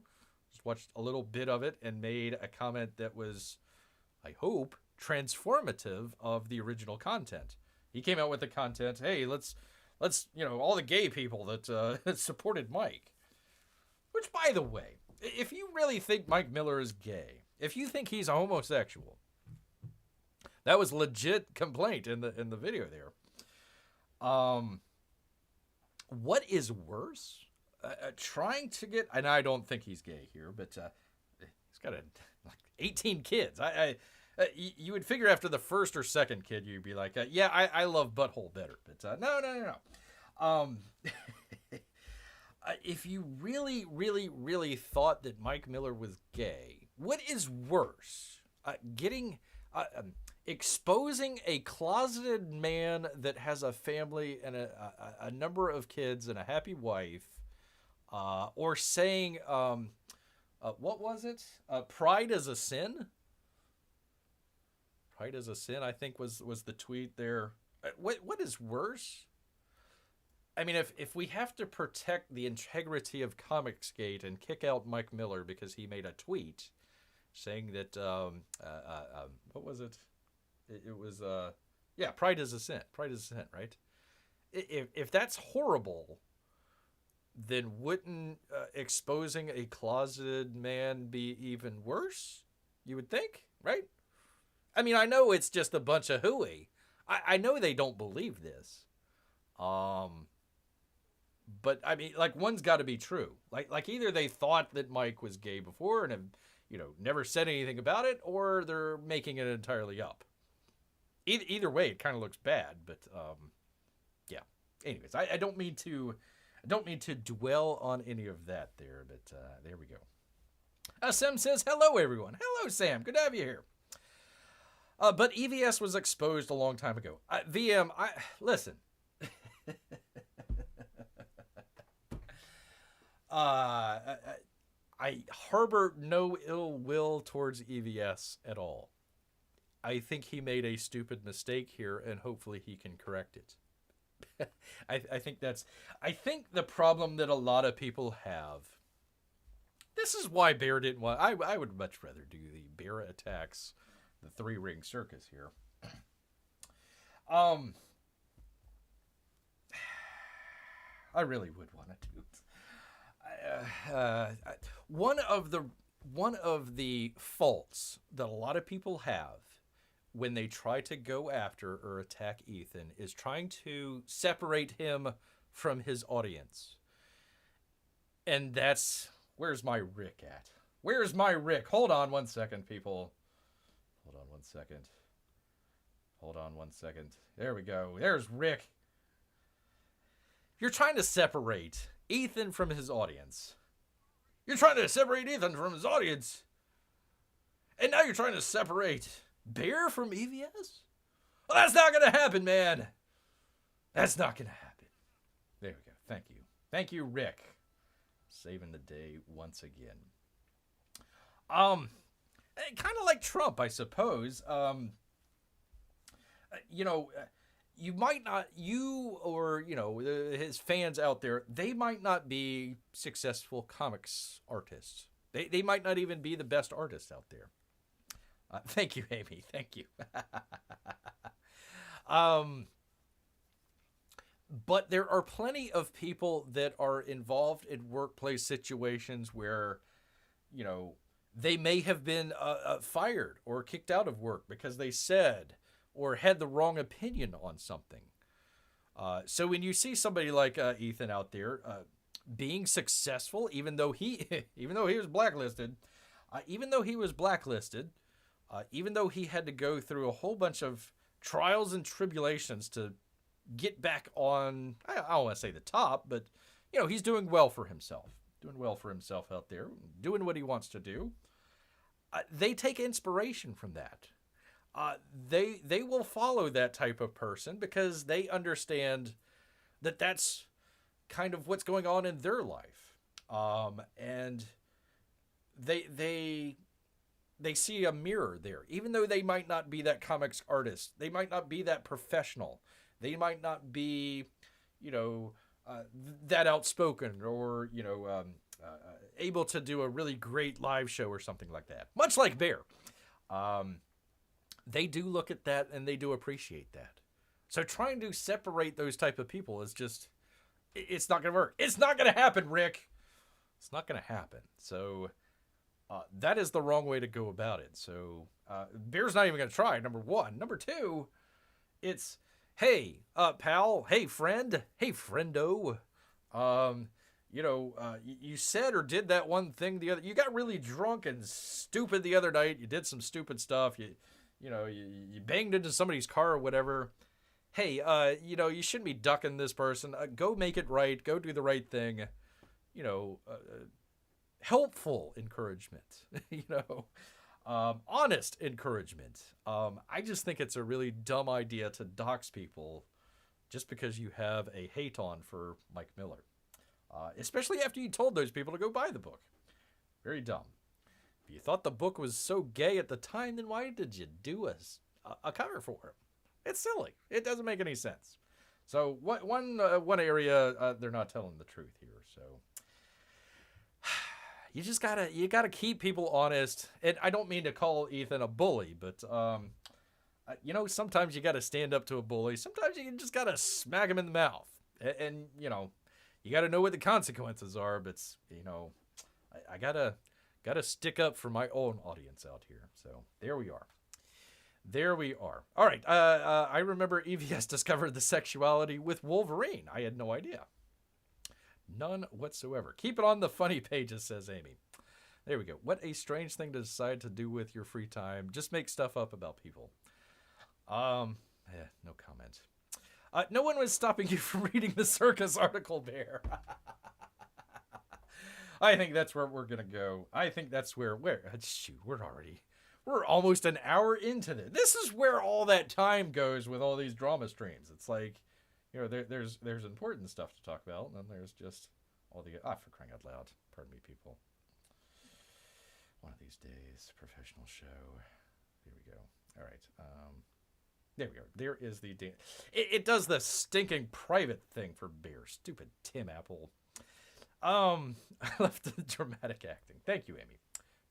just watched a little bit of it and made a comment that was, I hope, transformative of the original content. He came out with the content, hey, let's all the gay people that supported Mike. Which, by the way, if you really think Mike Miller is gay, if you think he's a homosexual, that was legit complaint in the video there. What is worse? Trying to get, and I don't think he's gay here, but he's got 18 kids. You would figure after the first or second kid, you'd be like, yeah, I love butthole better. But no. If you really, really, really thought that Mike Miller was gay, what is worse? Exposing a closeted man that has a family and a number of kids and a happy wife, or saying, what was it? Pride is a sin? Pride is a sin, I think was the tweet there. What is worse? I mean, if we have to protect the integrity of Comicsgate and kick out Mike Miller because he made a tweet saying that, what was it? It was, pride is a sin. Pride is a sin, right? If that's horrible, then wouldn't exposing a closeted man be even worse? You would think, right? I mean, I know it's just a bunch of hooey. I know they don't believe this. But I mean, like, one's got to be true. Like either they thought that Mike was gay before and have, never said anything about it, or they're making it entirely up. Either way, it kind of looks bad. But yeah. Anyways, I don't mean to dwell on any of that there. But there we go. Sam says, hello, everyone. Hello, Sam. Good to have you here. But EVS was exposed a long time ago. VM, listen. I harbor no ill will towards EVS at all. I think he made a stupid mistake here, and hopefully he can correct it. I think the problem that a lot of people have. This is why Bear didn't want. I would much rather do the Bear attacks, the 3-ring circus here. I really would want to do it. One of the faults that a lot of people have when they try to go after or attack Ethan is trying to separate him from his audience. And that's, where's my Rick at? Where's my Rick? Hold on one second, people. Hold on one second. There we go. There's Rick. You're trying to separate Ethan from his audience. And now you're trying to separate Bear from EVS? Well, that's not going to happen, man. That's not going to happen. There we go. Thank you. Thank you, Rick. Saving the day once again. Kind of like Trump, I suppose. You might not, his fans out there, they might not be successful comics artists. They might not even be the best artists out there. Thank you, Amy. Thank you. But there are plenty of people that are involved in workplace situations where, they may have been fired or kicked out of work because they said or had the wrong opinion on something. So when you see somebody like Ethan out there being successful, even though he was blacklisted, even though he had to go through a whole bunch of trials and tribulations to get back on, I don't want to say the top, but, he's doing well for himself. Doing well for himself out there, doing what he wants to do. They take inspiration from that. They will follow that type of person because they understand that that's kind of what's going on in their life. And they see a mirror there, even though they might not be that comics artist. They might not be that professional. They might not be, that outspoken or, able to do a really great live show or something like that. Much like Bear. They do look at that and they do appreciate that. So trying to separate those type of people is just, it's not going to work. It's not going to happen, Rick. It's not going to happen. So that is the wrong way to go about it. So Bear's not even going to try, number one. Number two, it's, hey, pal, hey, friend, hey, friendo, you said or did that one thing you got really drunk and stupid the other night. You did some stupid stuff. You banged into somebody's car or whatever. Hey, you shouldn't be ducking this person. Go make it right. Go do the right thing. Helpful encouragement, honest encouragement. I just think it's a really dumb idea to dox people just because you have a hate on for Mike Miller. Especially after you told those people to go buy the book. Very dumb. If you thought the book was so gay at the time, then why did you do a cover for it? It's silly. It doesn't make any sense. So one area they're not telling the truth here. So you gotta keep people honest. And I don't mean to call Ethan a bully, but sometimes you gotta stand up to a bully. Sometimes you just gotta smack him in the mouth, and you gotta know what the consequences are. But I gotta stick up for my own audience out here. So there we are. All right. I remember EVS discovered the sexuality with Wolverine. I had no idea. None whatsoever. Keep it on the funny pages, says Amy. There we go. What a strange thing to decide to do with your free time. Just make stuff up about people. No comment. No one was stopping you from reading the circus article, Bear. I think that's where we're going to go. I think that's where shoot, we're almost an hour into this. This is where all that time goes with all these drama streams. It's like, there's important stuff to talk about, and then there's just all the, for crying out loud. Pardon me, people. One of these days, professional show. Here we go. All right. There we go. There is the, it does the stinking private thing for Bear. Stupid Tim Apple. I love the dramatic acting. Thank you, Amy.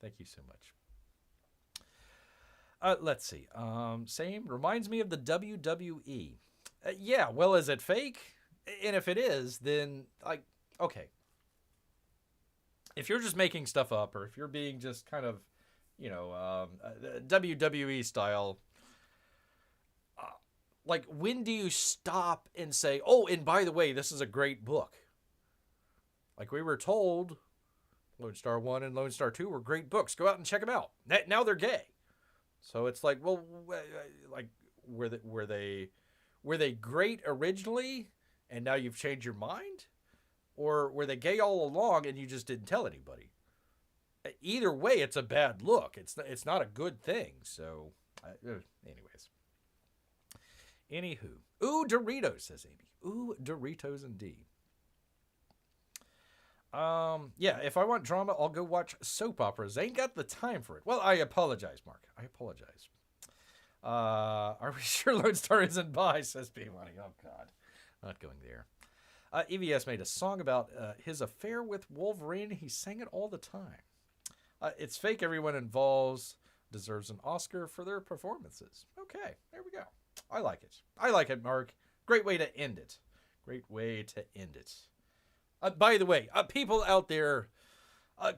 Thank you so much. Let's see. Same. Reminds me of the WWE. Yeah, well, is it fake? And if it is, then, okay. If you're just making stuff up, or if you're being just kind of, WWE style, when do you stop and say, oh, and by the way, this is a great book? Like we were told, Lonestar 1 and Lonestar 2 were great books. Go out and check them out. Now they're gay. So it's like, well, were they great originally, and now you've changed your mind? Or were they gay all along and you just didn't tell anybody? Either way, it's a bad look. It's not a good thing. So, anyways. Anywho. Ooh, Doritos, says Amy. Ooh, Doritos indeed. Yeah, if I want drama, I'll go watch soap operas. I ain't got the time for it. Well, I apologize, Mark. I apologize. Are we sure Lonestar isn't bi, says B-Money. Oh, God. Not going there. EVS made a song about his affair with Wolverine. He sang it all the time. It's fake. Everyone involved deserves an Oscar for their performances. Okay, there we go. I like it. I like it, Mark. Great way to end it. Great way to end it. By the way, people out there,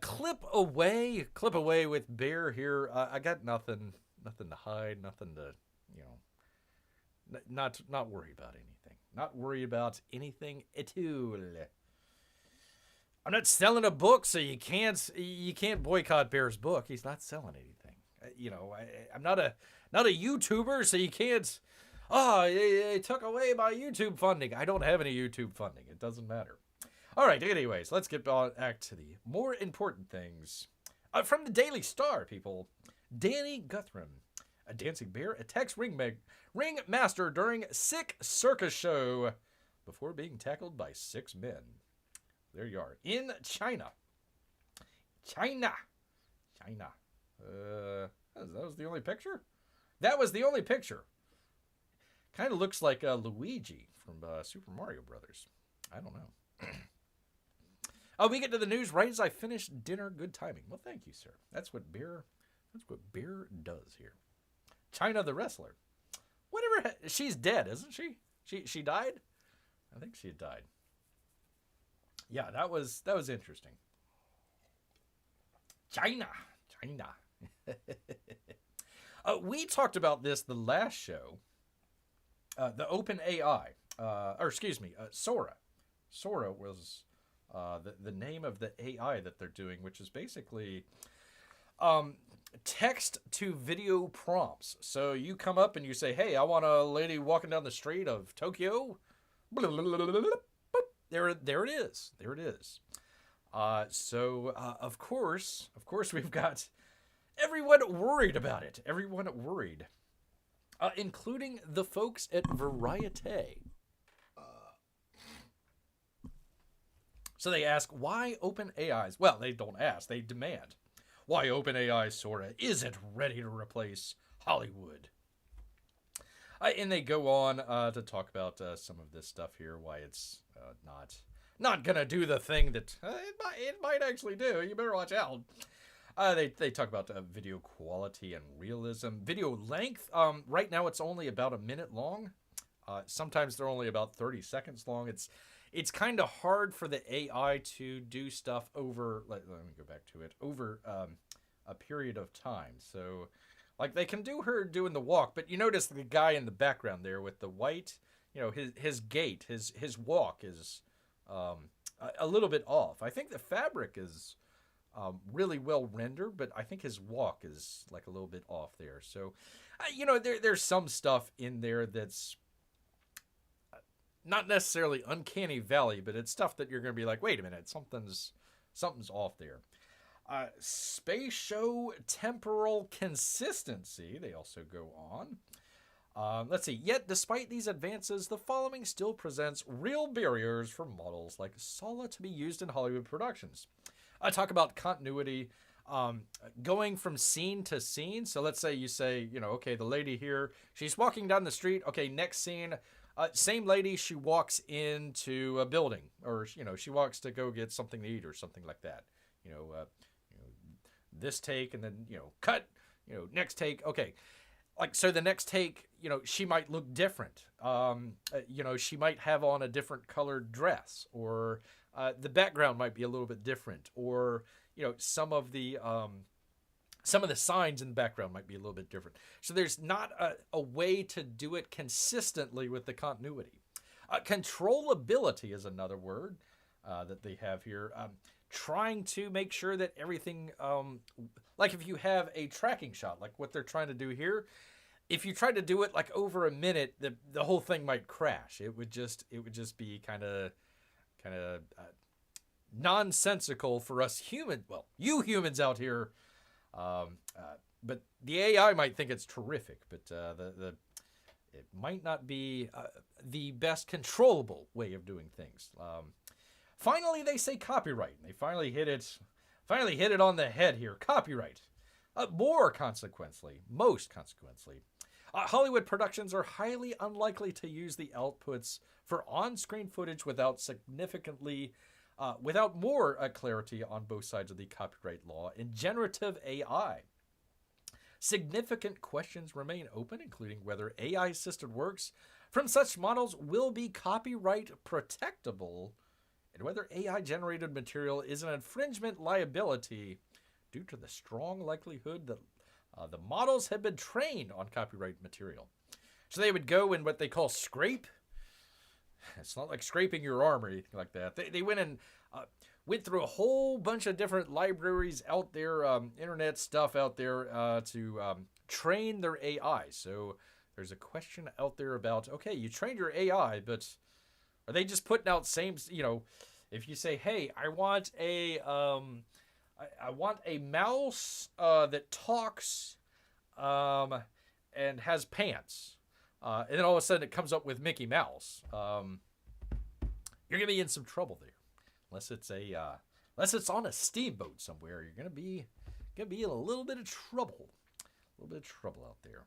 clip away with Bear here. I got nothing to hide, nothing to, not worry about anything. Not worry about anything at all. I'm not selling a book, so you can't boycott Bear's book. He's not selling anything. I'm not a YouTuber, so you can't. they took away my YouTube funding. I don't have any YouTube funding. It doesn't matter. All right, anyways, let's get back to the more important things. From the Daily Star, people, Danny Guthrum, a dancing bear, attacks ringmaster during sick circus show before being tackled by 6 men. There you are. In China. China. That was the only picture? That was the only picture. Kind of looks like Luigi from Super Mario Brothers. I don't know. We get to the news right as I finish dinner. Good timing. Well, thank you, sir. That's what beer does here. China the wrestler. Whatever. She's dead, isn't she? She died? I think she had died. Yeah, that was interesting. China. We talked about this the last show. The Open AI, Sora. Sora was the name of the AI that they're doing, which is basically text to video prompts. So you come up and you say, "Hey, I want a lady walking down the street of Tokyo." There it is. Of course, we've got everyone worried about it. Everyone worried, including the folks at Variety. So they ask, why OpenAI's? Well, they don't ask, they demand. Why OpenAI's Sora isn't ready to replace Hollywood. And they go on to talk about some of this stuff here, why it's not going to do the thing that it might actually do. You better watch out. They talk about video quality and realism. Video length, right now it's only about a minute long. Sometimes they're only about 30 seconds long. It's kind of hard for the AI to do stuff over, let me go back to it, over a period of time. So, like, they can do her doing the walk, but you notice the guy in the background there with the white, his gait, his walk is a little bit off. I think the fabric is really well rendered, but I think his walk is like a little bit off there. So, there's some stuff in there that's not necessarily uncanny valley, but it's stuff that you're going to be like, wait a minute, something's off there. Spatio-temporal consistency, they also go on. Let's see. Yet, despite these advances, the following still presents real barriers for models like Sora to be used in Hollywood productions. I talk about continuity, going from scene to scene. So let's say you say, okay, the lady here, she's walking down the street. Okay, next scene, same lady, she walks into a building, or she walks to go get something to eat or something like that. This take, and then cut. Next take. Okay, like so the next take, she might look different. She might have on a different colored dress, or the background might be a little bit different, or some of the signs in the background might be a little bit different. So there's not a way to do it consistently with the continuity. Controllability is another word that they have here. Trying to make sure that everything, like if you have a tracking shot, like what they're trying to do here, if you try to do it like over a minute, the whole thing might crash. It would just be kind of nonsensical for us you humans out here. But the AI might think it's terrific, but it might not be the best controllable way of doing things. Finally, they say copyright. They finally hit it on the head here. Copyright. Most consequently, Hollywood productions are highly unlikely to use the outputs for on-screen footage without more clarity on both sides of the copyright law and generative AI. Significant questions remain open, including whether AI-assisted works from such models will be copyright protectable, and whether AI-generated material is an infringement liability due to the strong likelihood that the models have been trained on copyright material. So they would go in what they call scrape. It's not like scraping your arm or anything like that. They went and went through a whole bunch of different libraries out there, internet stuff out there to train their AI. So there's a question out there about, okay, you trained your AI, but are they just putting out same, if you say, hey, I want a mouse that talks and has pants. And then all of a sudden it comes up with Mickey Mouse. You're going to be in some trouble there. Unless it's on a steamboat somewhere, you're going to be in a little bit of trouble. A little bit of trouble out there.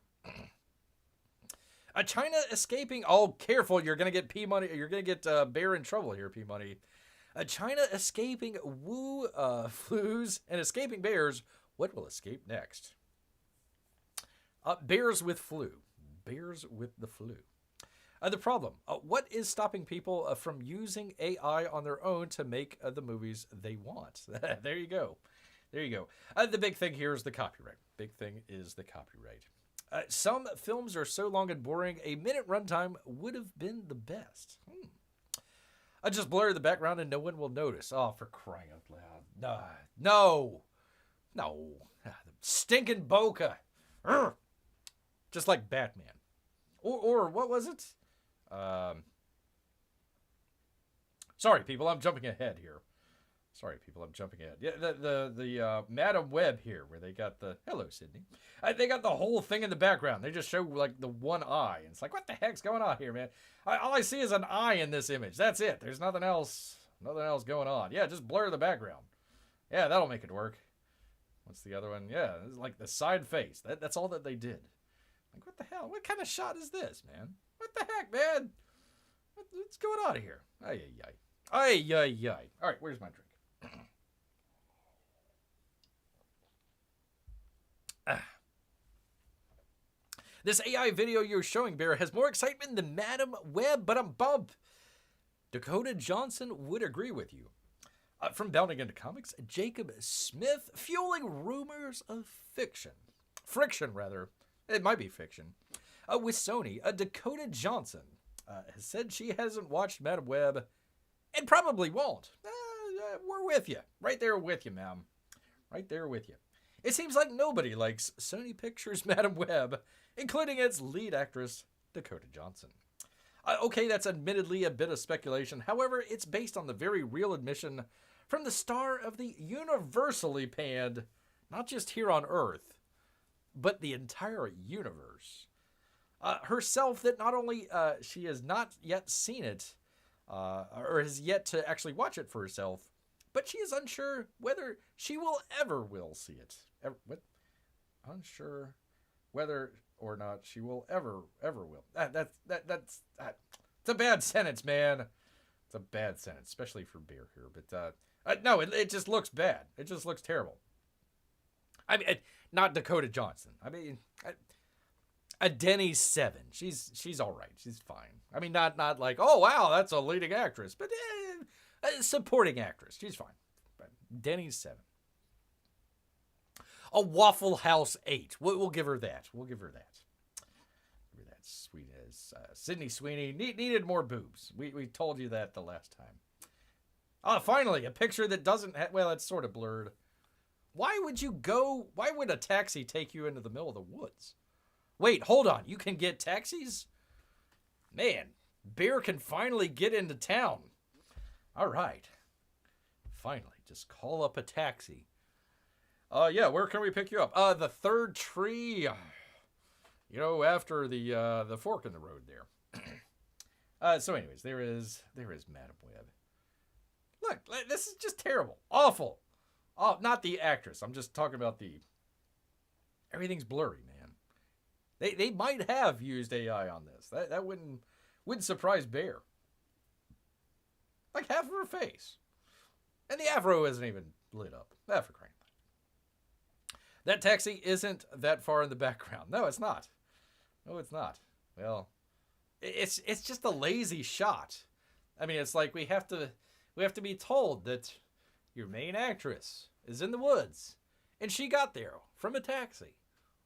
China escaping. Oh, careful. You're going to get P-Money. You're going to get Bear in trouble here, P-Money. China escaping Wu flus and escaping bears. What will escape next? Bears with flu. Bears with the flu. The problem. What is stopping people from using AI on their own to make the movies they want? There you go. There you go. The big thing here is the copyright. Big thing is the copyright. Some films are so long and boring, a minute runtime would have been the best. I just blur the background and no one will notice. Oh, for crying out loud. No. Stinking bokeh. Just like Batman. Or what was it? Sorry, people, I'm jumping ahead here. Yeah, the Madam Webb here, where they got the hello, Sydney. They got the whole thing in the background. They just show like the one eye, and it's like, what the heck's going on here, man? All I see is an eye in this image. That's it. There's nothing else going on. Yeah, just blur the background. Yeah, that'll make it work. What's the other one? Yeah, it's like the side face. That's all that they did. Like, what the hell? What kind of shot is this, man? What the heck, man? What's going on here? Ay. All right, where's my drink? This AI video you're showing, Bear, has more excitement than Madam Webb, but I'm bump. Dakota Johnson would agree with you. From Bounding into Comics, Jacob Smith, fueling rumors of friction, rather. It might be fiction. With Sony, Dakota Johnson has said she hasn't watched Madam Webb and probably won't. We're with you. Right there with you, ma'am. Right there with you. It seems like nobody likes Sony Pictures' Madam Webb, including its lead actress, Dakota Johnson. Okay, that's admittedly a bit of speculation. However, it's based on the very real admission from the star of the universally panned, not just here on Earth, but the entire universe. Herself, that not only she has not yet seen it, or has yet to actually watch it for herself, but she is unsure whether she will see it. What? Unsure whether or not she will ever will. That's it's a bad sentence, man. It's a bad sentence, especially for Bear here. But no, it just looks bad. It just looks terrible. I mean, not Dakota Johnson. I mean, Denny's 7. She's all right. She's fine. I mean, not like, oh wow, that's a leading actress, but a supporting actress. She's fine. But Denny's 7. A Waffle House 8. We'll give her that. We'll give her that. Give her that. Sweet as Sydney Sweeney needed more boobs. We told you that the last time. Finally, a picture that doesn't well, it's sort of blurred. Why would a taxi take you into the middle of the woods? Wait, hold on. You can get taxis? Man, Bear can finally get into town. All right. Finally, just call up a taxi. Yeah, where can we pick you up? The third tree. After the fork in the road there. So anyways, there is Madam Webb. Look, this is just terrible. Awful. Oh, not the actress. I'm just talking about everything's blurry, man. They might have used AI on this. That wouldn't surprise Bear. Like half of her face. And the afro isn't even lit up. For crying. That taxi isn't that far in the background. No, it's not. Well, it's just a lazy shot. I mean, it's like we have to be told that your main actress is in the woods and she got there from a taxi.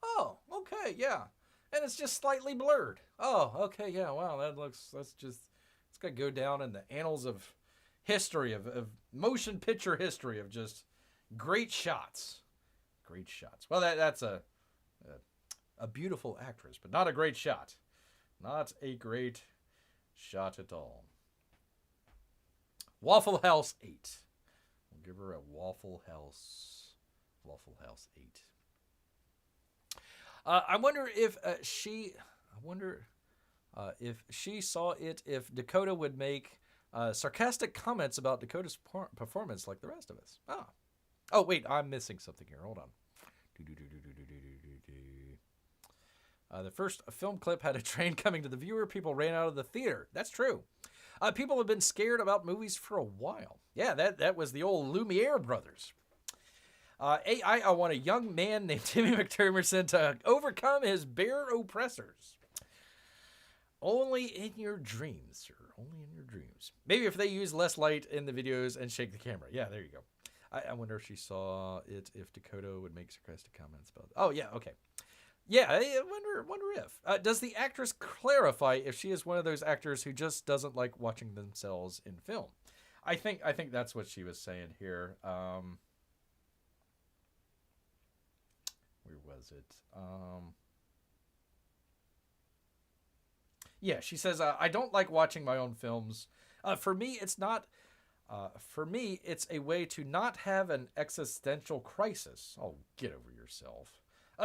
Oh, okay, yeah. And it's just slightly blurred. Oh, okay, yeah, wow, it's gonna go down in the annals of history, of motion picture history, of just great shots. Great shots. Well, that's a a beautiful actress, but not a great shot. Not a great shot at all. Waffle House 8. We'll give her a Waffle House 8. I wonder if she saw it, if Dakota would make sarcastic comments about Dakota's performance like the rest of us. Oh, wait, I'm missing something here. Hold on. The first film clip had a train coming to the viewer. People ran out of the theater. That's true. People have been scared about movies for a while. Yeah, that was the old Lumiere brothers. AI, I want a young man named Timmy McDermott to overcome his bear oppressors. Only in your dreams, sir. Only in your dreams. Maybe if they use less light in the videos and shake the camera. Yeah, there you go. I wonder if she saw it, if Dakota would make sarcastic comments about it. Oh, yeah, okay. Yeah, I wonder if. Does the actress clarify if she is one of those actors who just doesn't like watching themselves in film? I think that's what she was saying here. Where was it? Yeah, she says, I don't like watching my own films. For me, it's not... for me, it's a way to not have an existential crisis. Oh, get over yourself.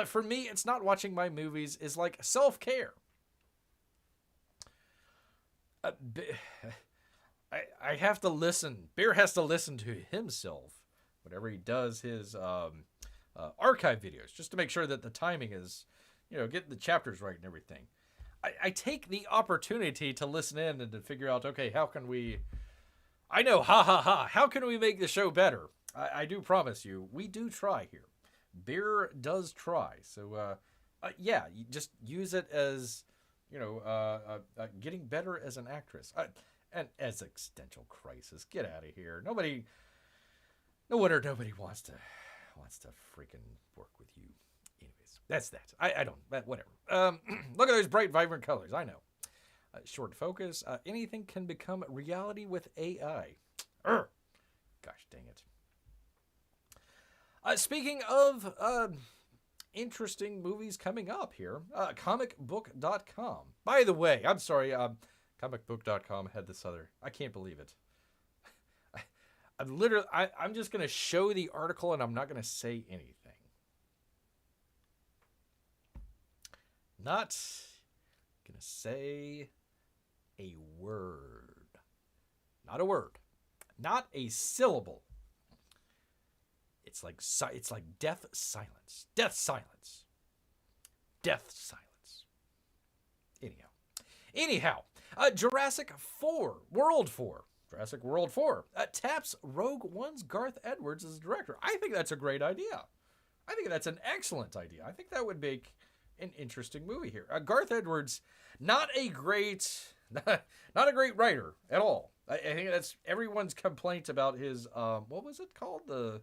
For me, it's not watching my movies is like self-care. I have to listen. Bear has to listen to himself whenever he does his archive videos, just to make sure that the timing is, getting the chapters right and everything. I take the opportunity to listen in and to figure out, okay, how can we... I know, how can we make the show better? I do promise you, we do try here. Bear does try. So, yeah, you just use it as, getting better as an actress. And as existential crisis. Get out of here. No wonder nobody wants to freaking work with you. Anyways, that's that. I don't, whatever. Look at those bright, vibrant colors. I know. Short focus. Anything can become reality with AI. Gosh dang it. Speaking of interesting movies coming up here, comicbook.com. By the way, I'm sorry, comicbook.com had this other... I can't believe it. I'm just going to show the article and I'm not going to say anything. Not going to say a word. Not a word. Not a syllable. It's like death silence. Death silence. Death silence. Anyhow, Jurassic World 4 taps Rogue One's Garth Edwards as director. I think that's a great idea. I think that's an excellent idea. I think that would make an interesting movie here. Garth Edwards, not a great writer at all. I think that's everyone's complaint about his what was it called? The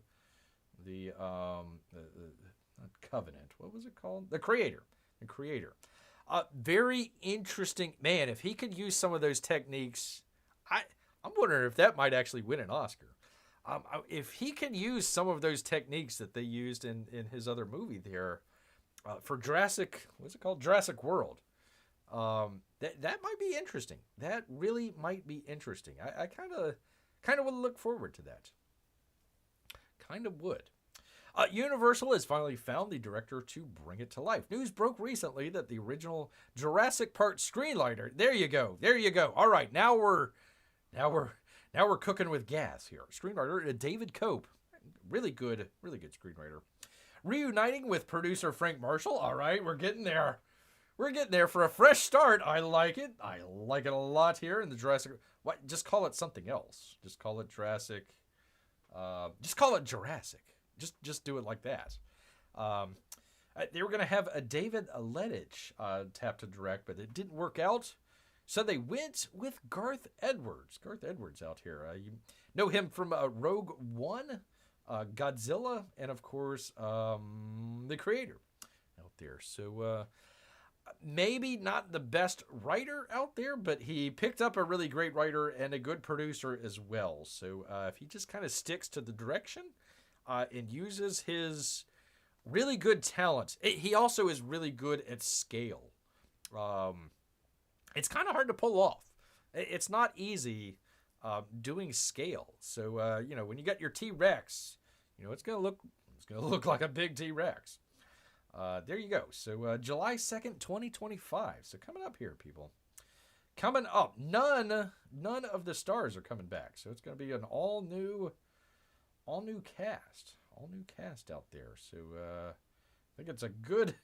Covenant. What was it called? The Creator. Very interesting. Man, if he could use some of those techniques, I'm wondering if that might actually win an Oscar. If he can use some of those techniques that they used in his other movie there for Jurassic World, that might be interesting. That really might be interesting. I kind of would look forward to that. Kind of would. Universal has finally found the director to bring it to life. News broke recently that the original Jurassic Park screenwriter. There you go. All right, now we're cooking with gas here. Screenwriter David Cope, really good screenwriter. Reuniting with producer Frank Marshall. All right, we're getting there. For a fresh start. I like it. I like it a lot here in the Jurassic. What? Just call it something else. Just call it Jurassic. Just call it Jurassic. Just do it like that. They were going to have a David Lettich tapped to direct, but it didn't work out. So they went with Garth Edwards. Garth Edwards out here. You know him from Rogue One, Godzilla, and of course, The Creator out there. So maybe not the best writer out there, but he picked up a really great writer and a good producer as well. So if he just kind of sticks to the direction and uses his really good talent. He also is really good at scale. It's kind of hard to pull off. It's not easy doing scale. So when you got your T-Rex, it's gonna look like a big T-Rex. There you go. So July 2nd, 2025. So coming up here, people. Coming up. None of the stars are coming back. So it's gonna be an all new cast. All new cast out there. So I think it's a good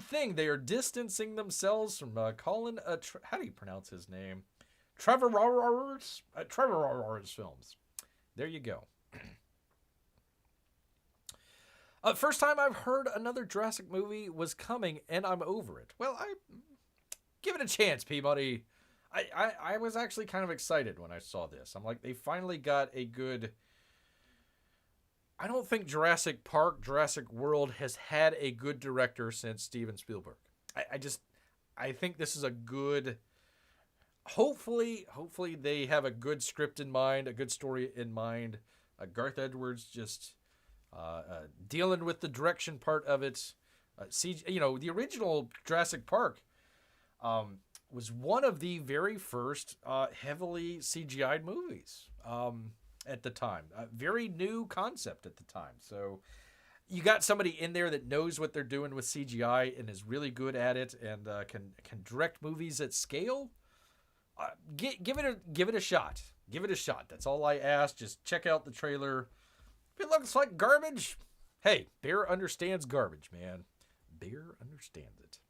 thing they are distancing themselves from Colin. How do you pronounce his name? Trevorror's films. There you go. First time I've heard another Jurassic movie was coming, and I'm over it. Well, I give it a chance, Peabody. I was actually kind of excited when I saw this. I'm like, they finally got a good. I don't think Jurassic World has had a good director since Steven Spielberg. I think this is a good. Hopefully they have a good script in mind, a good story in mind. Garth Edwards just dealing with the direction part of it. The original Jurassic Park was one of the very first heavily CGI'd movies. At the time. A very new concept at the time. So you got somebody in there that knows what they're doing with CGI and is really good at it and can direct movies at scale. Give it a shot. Give it a shot. That's all I ask. Just check out the trailer. If it looks like garbage, hey, Bear understands garbage, man. Bear understands it.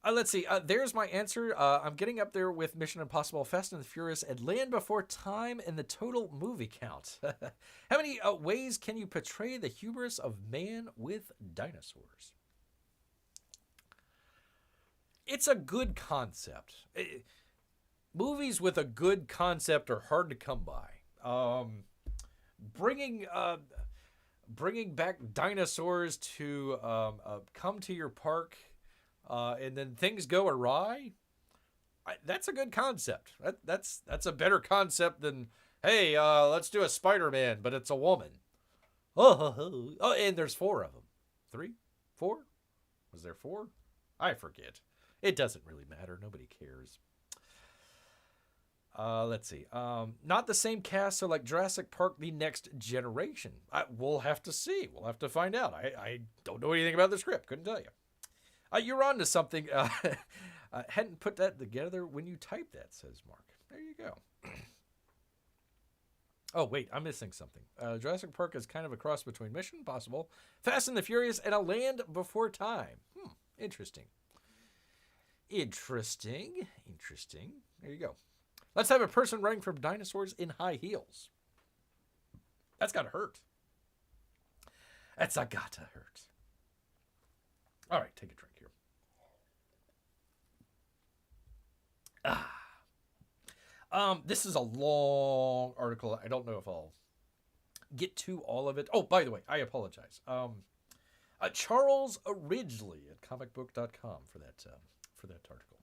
Let's see. There's my answer. I'm getting up there with Mission Impossible, Fast and the Furious, and Land Before Time in the total movie count. How many ways can you portray the hubris of man with dinosaurs? It's a good concept. Movies with a good concept are hard to come by. Bringing back dinosaurs to come to your park. And then things go awry. That's a good concept. That's a better concept than, hey, let's do a Spider-Man, but it's a woman. Oh, and there's 4 of them. 3? 4? Was there 4? I forget. It doesn't really matter. Nobody cares. Let's see. Not the same cast, so like Jurassic Park, The Next Generation. We'll have to see. We'll have to find out. I don't know anything about the script. Couldn't tell you. You're on to something. Hadn't put that together when you typed that, says Marc. There you go. Oh, wait, I'm missing something. Jurassic Park is kind of a cross between Mission Impossible, Fast and the Furious, and A Land Before Time. Interesting. Interesting. There you go. Let's have a person running from dinosaurs in high heels. That's gotta hurt. That's a gotta hurt. All right, take a drink here. This is a long article. I don't know if I'll get to all of it. Oh, by the way, I apologize. Charles Ridgely at comicbook.com for that article.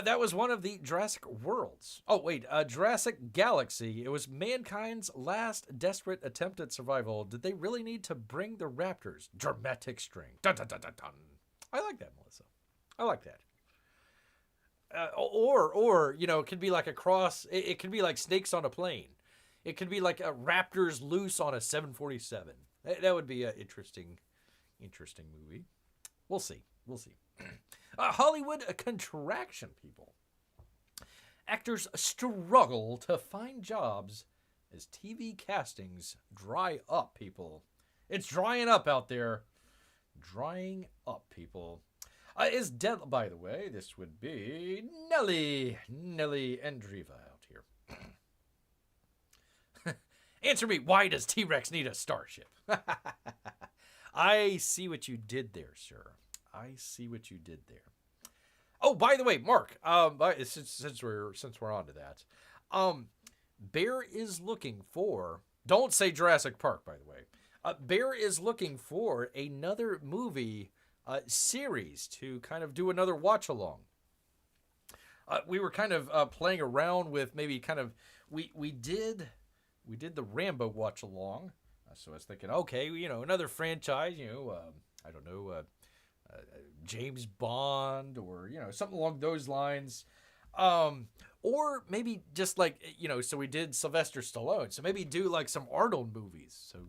That was one of the Jurassic Worlds. Oh, wait, Jurassic Galaxy. It was mankind's last desperate attempt at survival. Did they really need to bring the raptors? Dramatic string. Dun, dun, dun, dun, dun. I like that, Melissa. I like that. Or it can be like a cross. It can be like snakes on a plane. It could be like a raptors loose on a 747. That would be an interesting movie. We'll see. Hollywood contraction, people. Actors struggle to find jobs as TV castings dry up, people. It's drying up out there. Drying up, people. Is dead, by the way, this would be Nelly Andriva out here. Answer me, why does T-Rex need a starship? I see what you did there, sir. I see what you did there. Oh, by the way, Marc, since we're on to that, Bear is looking for, don't say Jurassic Park, by the way. Bear is looking for another movie series to kind of do another watch along. We were kind of playing around with maybe kind of, we did the Rambo watch along. So I was thinking, okay, another franchise, I don't know, James Bond or, something along those lines. Or maybe just like, so we did Sylvester Stallone. So maybe do like some Arnold movies. So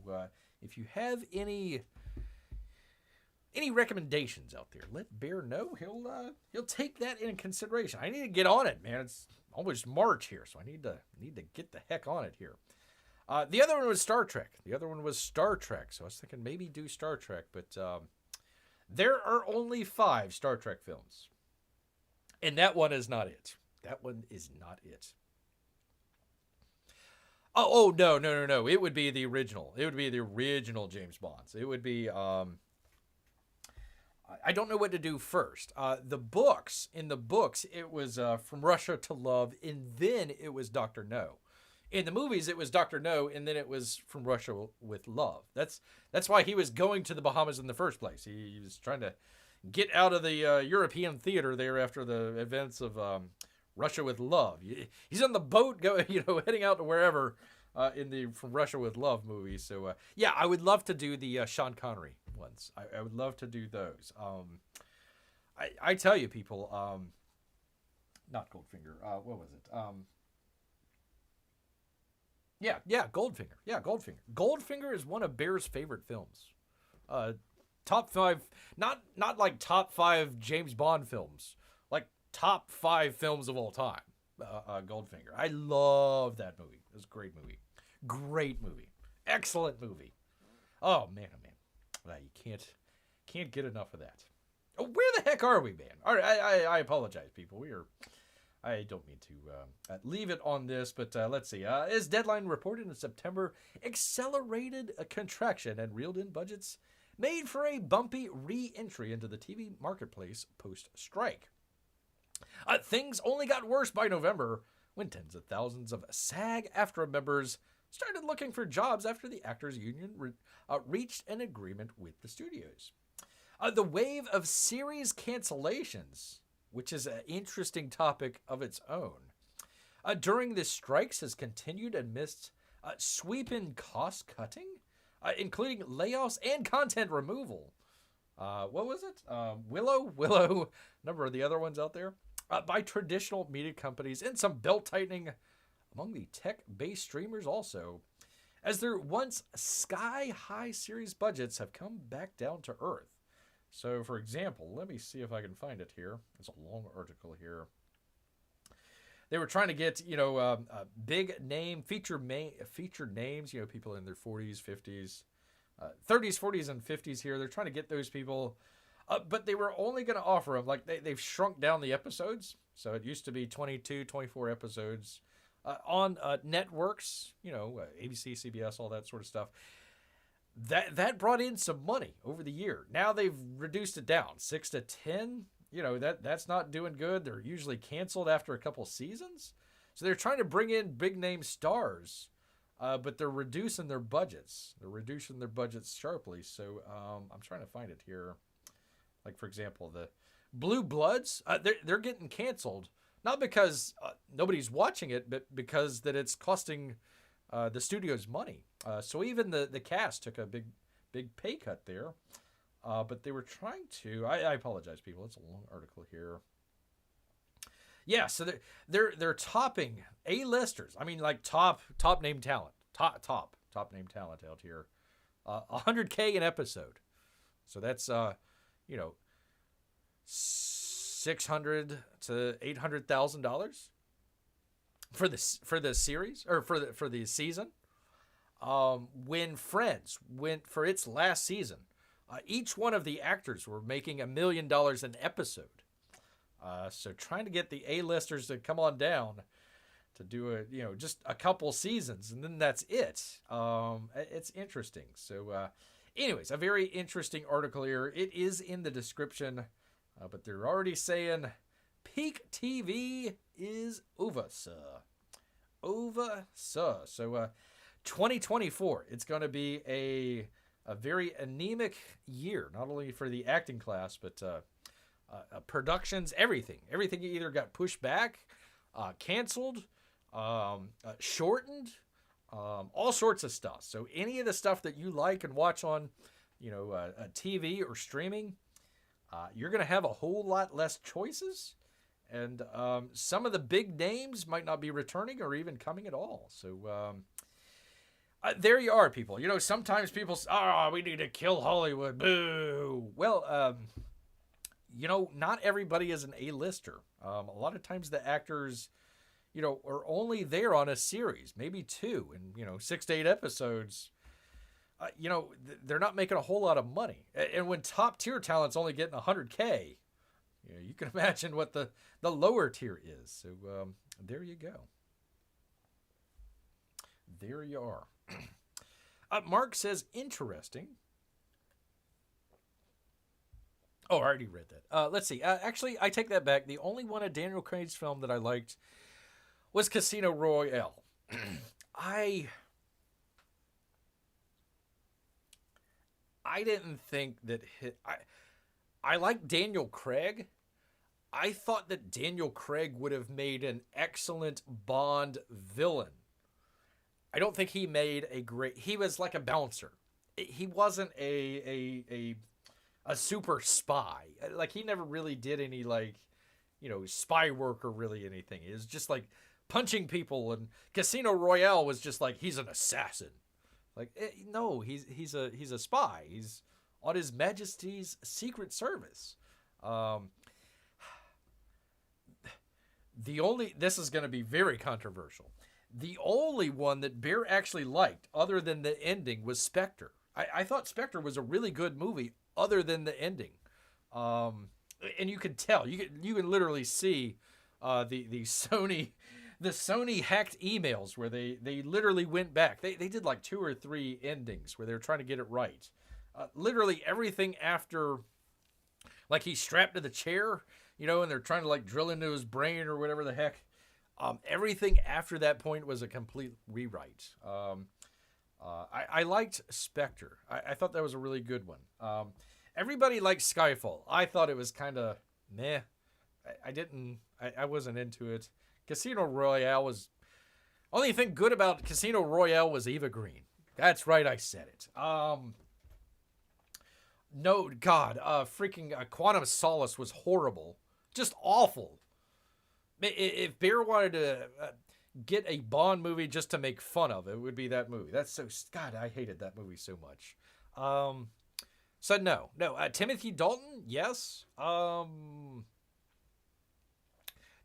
if you have any recommendations out there, let Bear know. He'll take that into consideration. I need to get on it, man. It's almost March here, so I need to get the heck on it here. The other one was Star Trek. So I was thinking maybe do Star Trek, but there are only 5 Star Trek films. And that one is not it. Oh, no. It would be the original. James Bonds. It would be, I don't know what to do first. In the books, it was From Russia to Love, and then it was Dr. No. In the movies, it was Dr. No, and then it was From Russia with Love. That's why he was going to the Bahamas in the first place. He was trying to get out of the European theater there after the events of Russia with Love. He's on the boat, heading out to wherever in the From Russia with Love movie. So yeah, I would love to do the Sean Connery ones. I would love to do those. I tell you, people, not Goldfinger. What was it? Yeah, Goldfinger. Goldfinger is one of Bear's favorite films. Top 5, not like top 5 James Bond films, like top 5 films of all time. Goldfinger. I love that movie. It was a great movie. Excellent movie. Oh man. Well, you can't get enough of that. Oh, where the heck are we, man? All right, I apologize, people. I don't mean to leave it on this, but let's see. As Deadline reported in September, accelerated a contraction and reeled-in budgets made for a bumpy re-entry into the TV marketplace post-strike. Things only got worse by November when tens of thousands of SAG-AFTRA members started looking for jobs after the Actors Union reached an agreement with the studios. The wave of series cancellations, which is an interesting topic of its own, during the strikes has continued amidst sweeping cost-cutting, including layoffs and content removal. What was it? Willow, number of the other ones out there, by traditional media companies, and some belt-tightening among the tech-based streamers also, as their once sky-high series budgets have come back down to earth. So, for example, let me see if I can find it here. It's a long article here. They were trying to get, big name, featured names, people in their 40s, 50s, 30s, 40s, and 50s here. They're trying to get those people, but they were only going to offer them, they've shrunk down the episodes. So it used to be 22, 24 episodes on networks, ABC, CBS, all that sort of stuff. That brought in some money over the year. Now they've reduced it down 6 to 10. That's not doing good. They're usually canceled after a couple seasons. So they're trying to bring in big name stars, but they're reducing their budgets. Sharply. So I'm trying to find it here. Like, for example, the Blue Bloods, they're getting canceled, not because nobody's watching it, but because that it's costing the studio's money. So even the cast took a big pay cut there. But they were trying to. I apologize, people. It's a long article here. Yeah, so they're topping A-listers. I mean, like top name talent, top name talent out here. $100K an episode. So that's $600 to $800,000 for the series, or for the season. When Friends went for its last season, each one of the actors were making $1 million an episode. So trying to get the A-listers to come on down to do just a couple seasons, and then that's it. It's interesting. So anyways, a very interesting article here. It is in the description, but they're already saying peak TV is over, sir. So 2024, it's going to be a very anemic year, not only for the acting class, but productions, everything either got pushed back, canceled, shortened, all sorts of stuff. So any of the stuff that you like and watch on, a TV or streaming, you're going to have a whole lot less choices. And some of the big names might not be returning or even coming at all. So there you are, people. Sometimes people say, we need to kill Hollywood. Boo. Well, not everybody is an A-lister. A lot of times the actors, are only there on a series, maybe 2, and, 6 to 8 episodes. They're not making a whole lot of money. And when top tier talent's only getting $100K, you can imagine what the lower tier is. So there you go. There you are. Marc says, interesting. Oh, I already read that. Let's see. Actually, I take that back. The only one of Daniel Craig's film that I liked was Casino Royale. I didn't think that I like Daniel Craig. I thought that Daniel Craig would have made an excellent Bond villain. I don't think he made he was like a bouncer. He wasn't a super spy. Like, he never really did any, spy work or really anything. It was just like punching people, and Casino Royale was just like, he's an assassin. No, he's a spy. He's on His Majesty's Secret Service. This is going to be very controversial. The only one that Bear actually liked, other than the ending, was Spectre. I thought Spectre was a really good movie, other than the ending. And you can tell, you can literally see the Sony hacked emails where they literally went back. They did like 2 or 3 endings where they were trying to get it right. Literally everything after, like, he's strapped to the chair, and they're trying to drill into his brain or whatever the heck. Everything after that point was a complete rewrite. I liked Spectre. I thought that was a really good one. Everybody liked Skyfall. I thought it was kind of meh. I wasn't into it. Casino Royale was... Only thing good about Casino Royale was Eva Green. That's right, I said it. No, God, freaking Quantum of Solace was horrible. Just awful. If Bear wanted to get a Bond movie just to make fun of, it would be that movie. That's so... God, I hated that movie so much. So no. Timothy Dalton, yes.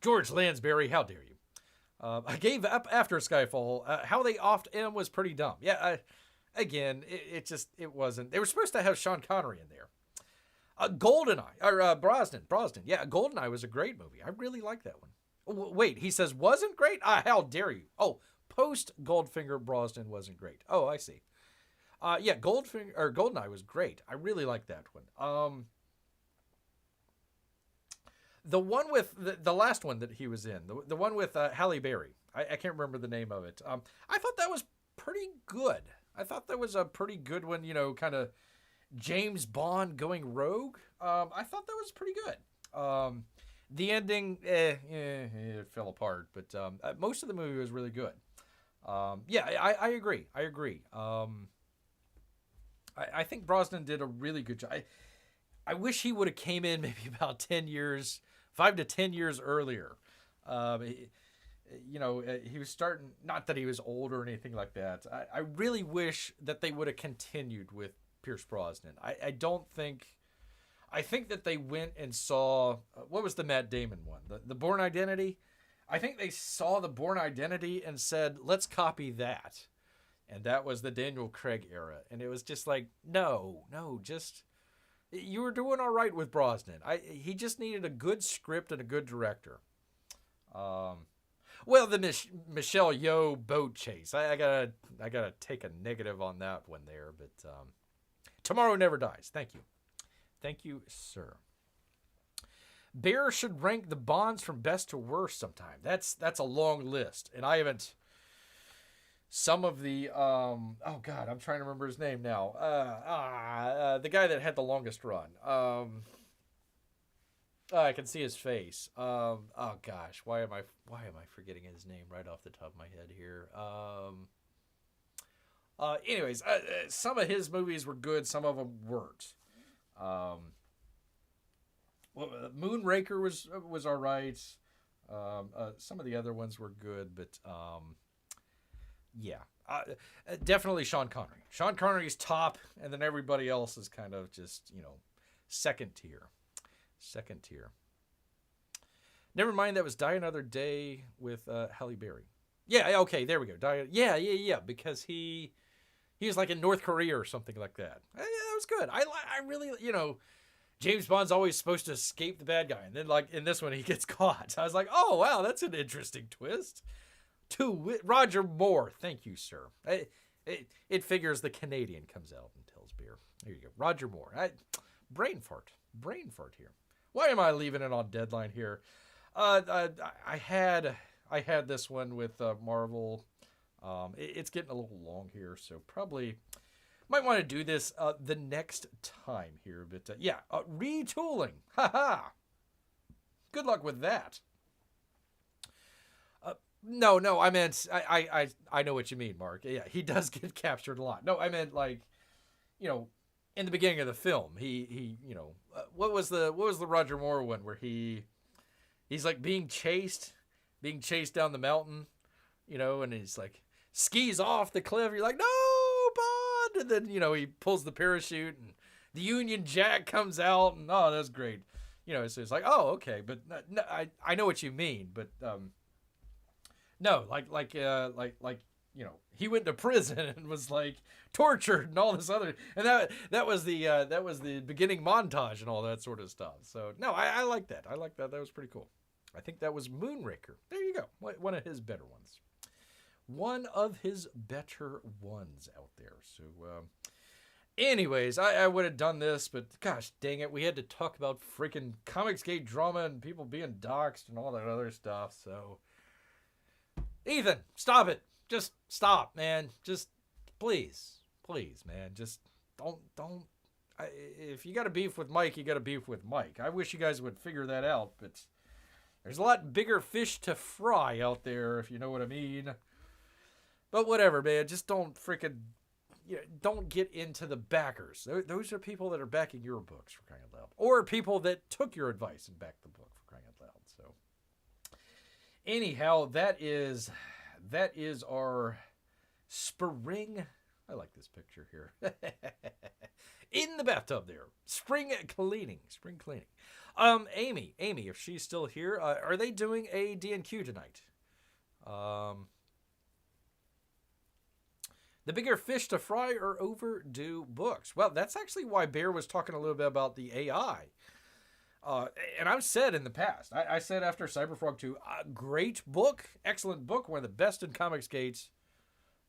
George Lansbury, how dare you? I gave up after Skyfall. How they offed was pretty dumb. Yeah, again, it wasn't. They were supposed to have Sean Connery in there. GoldenEye, or Brosnan. Yeah, GoldenEye was a great movie. I really like that one. Wait, he says wasn't great? How dare you? Oh, post Goldfinger Brosnan wasn't great. Oh, I see. Yeah, GoldenEye was great. I really like that one. The one with the last one that he was in, the one with Halle Berry. I can't remember the name of it. I thought that was pretty good. I thought that was a pretty good one, kind of James Bond going rogue. I thought that was pretty good. The ending, it fell apart, but most of the movie was really good. Yeah, I agree. I think Brosnan did a really good job. I wish he would have came in maybe about 10 years, 5 to 10 years earlier. He was starting, not that he was old or anything like that. I really wish that they would have continued with Pierce Brosnan. I think that they went and saw, what was the Matt Damon one? The Bourne Identity? I think they saw the Bourne Identity and said, let's copy that. And that was the Daniel Craig era. And it was just like, no, just... You were doing all right with Brosnan. He just needed a good script and a good director. Well, the Michelle Yeoh boat chase. I gotta take a negative on that one there. But Tomorrow Never Dies. Thank you, sir. Bear should rank the Bonds from best to worst sometime. That's a long list, and I haven't. Some of the oh God, I'm trying to remember his name now. The guy that had the longest run. I can see his face. Oh gosh, why am I forgetting his name right off the top of my head here? Anyways, some of his movies were good, some of them weren't. Moonraker was all right. Some of the other ones were good, but yeah. Definitely Sean Connery. Sean Connery's top, and then everybody else is kind of just, second tier. Second tier. Never mind, that was Die Another Day with Halle Berry. Yeah, okay, there we go. Yeah, because he was like in North Korea or something like that. Yeah, that was good. I really, James Bond's always supposed to escape the bad guy, and then like in this one he gets caught. I was like, oh wow, that's an interesting twist. Roger Moore, thank you, sir. It figures the Canadian comes out and tells Beer. There you go, Roger Moore. Brain fart here. Why am I leaving it on deadline here? I had this one with Marvel. It's getting a little long here, so probably might want to do this the next time here. But retooling. Haha. Good luck with that. No, I meant I know what you mean, Mark. Yeah, he does get captured a lot. No, I meant like, in the beginning of the film, he what was the Roger Moore one where he's like being chased down the mountain, and he's like skis off the cliff. You're like, no, Bond, and then he pulls the parachute and the Union Jack comes out, and oh, that's great. So it's like, oh, okay, but no, I know what you mean, but no, like he went to prison and was like tortured and all this other, and that was the beginning montage and all that sort of stuff. So no, I like that. I like that. That was pretty cool. I think that was Moonraker. There you go. One of his better ones. One of his better ones out there. So, anyways, I would have done this, but gosh dang it, we had to talk about freaking Comicsgate drama and people being doxxed and all that other stuff. So, Ethan, stop it. Just stop, man. Just please, man. Just don't. If you got a beef with Mike, you got a beef with Mike. I wish you guys would figure that out, but there's a lot bigger fish to fry out there, if you know what I mean. But whatever, man. Just don't freaking, don't get into the backers. Those are people that are backing your books, for crying out loud, or people that took your advice and backed the book, for crying out loud. So, anyhow, that is our spring. I like this picture here. In the bathtub there. Spring cleaning. Amy, if she's still here, are they doing a D&Q tonight? The bigger fish to fry or overdue books. Well, that's actually why Bear was talking a little bit about the AI. And I've said in the past, I said after CyberFrog 2, great book, excellent book, one of the best in Comicsgate.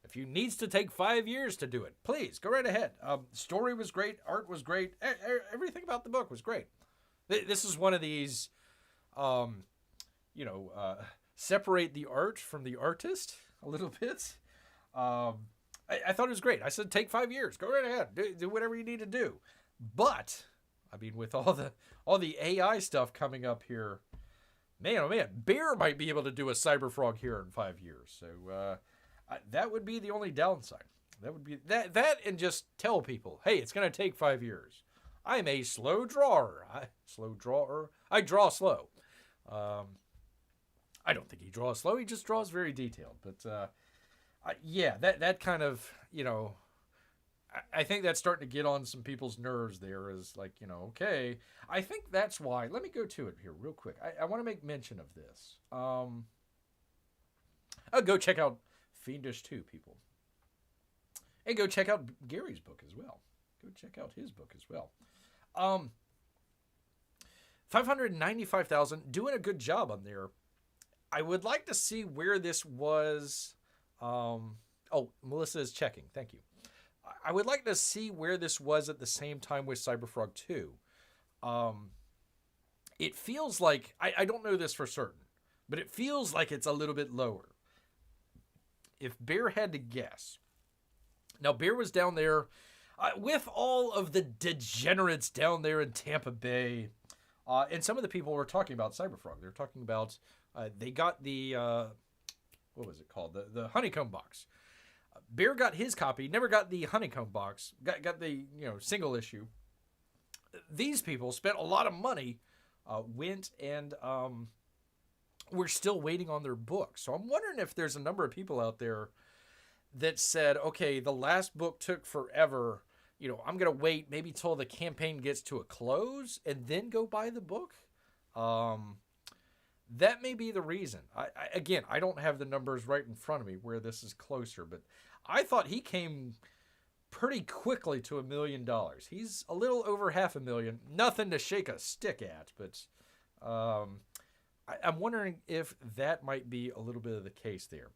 If you needs to take 5 years to do it, please go right ahead. Story was great, art was great, everything about the book was great. This is one of these, separate the art from the artist a little bit. I thought it was great. I said, take 5 years, go right ahead, do whatever you need to do. But I mean, with all the AI stuff coming up here, man, oh man, Bear might be able to do a CyberFrog here in 5 years. So that would be the only downside. That would be that and just tell people, hey, it's going to take 5 years. I'm a slow drawer. I draw slow. I don't think he draws slow. He just draws very detailed. But yeah, that kind of, I think that's starting to get on some people's nerves there is like, okay. I think that's why. Let me go to it here real quick. I want to make mention of this. Go check out Fiendish 2, people. And go check out Gary's book as well. Go check out his book as well. 595,000, doing a good job on there. I would like to see where this was. Melissa is checking. Thank you. I would like to see where this was at the same time with CyberFrog 2. It feels like, I don't know this for certain, but it feels like it's a little bit lower. If Bear had to guess. Now, Bear was down there with all of the degenerates down there in Tampa Bay. And some of the people were talking about CyberFrog. They were talking about, they got the, what was it called? The honeycomb box. Bear got his copy, never got the honeycomb box, got the single issue. These people spent a lot of money, went and we're still waiting on their book. So I'm wondering if there's a number of people out there that said, okay, the last book took forever. I'm going to wait maybe till the campaign gets to a close and then go buy the book. That may be the reason. I don't have the numbers right in front of me where this is closer, but I thought he came pretty quickly to $1 million. He's a little over $500,000. Nothing to shake a stick at, but I'm wondering if that might be a little bit of the case there.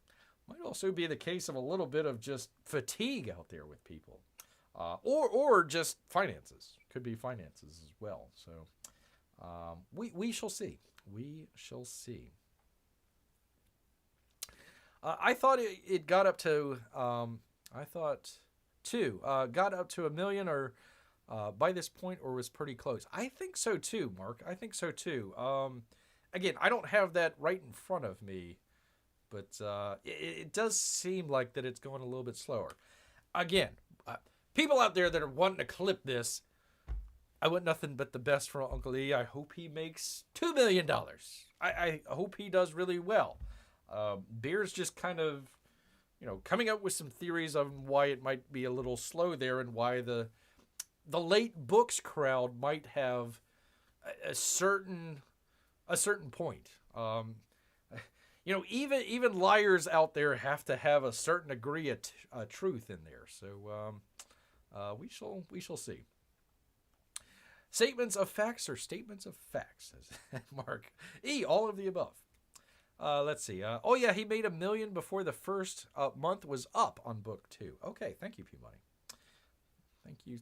Might also be the case of a little bit of just fatigue out there with people, or just finances. Could be finances as well. So we shall see. We shall see. I thought it got up to. Got up to $1 million or by this point, or was pretty close. I think so too, Mark. I think so too. Again, I don't have that right in front of me, but it does seem like that it's going a little bit slower. Again, people out there that are wanting to clip this, I want nothing but the best for Uncle E. I hope he makes $2 million. I hope he does really well. Beer's just kind of, coming up with some theories on why it might be a little slow there and why the late books crowd might have a certain point. Even liars out there have to have a certain degree of truth in there. So we shall see. Statements of facts or statements of facts, says Mark. All of the above. Let's see. He made $1 million before the first month was up on book 2. Okay, thank you, P-Money.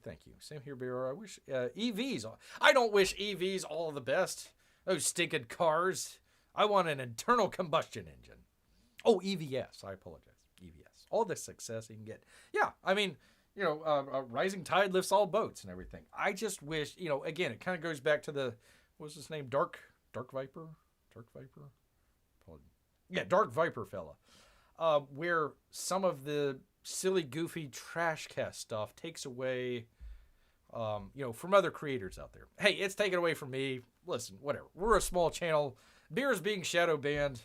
Thank you. Same here, Bear. I wish EVs. I don't wish EVs all the best. Those stinking cars. I want an internal combustion engine. Oh, EVS. I apologize. EVS. All the success you can get. Yeah, I mean, a rising tide lifts all boats and everything. I just wish, again, it kind of goes back to what was his name? Dark Viper? Yeah, Dark Viper fella. Where some of the silly, goofy trash cast stuff takes away, from other creators out there. Hey, it's taken away from me. Listen, whatever. We're a small channel. Beer is being shadow banned.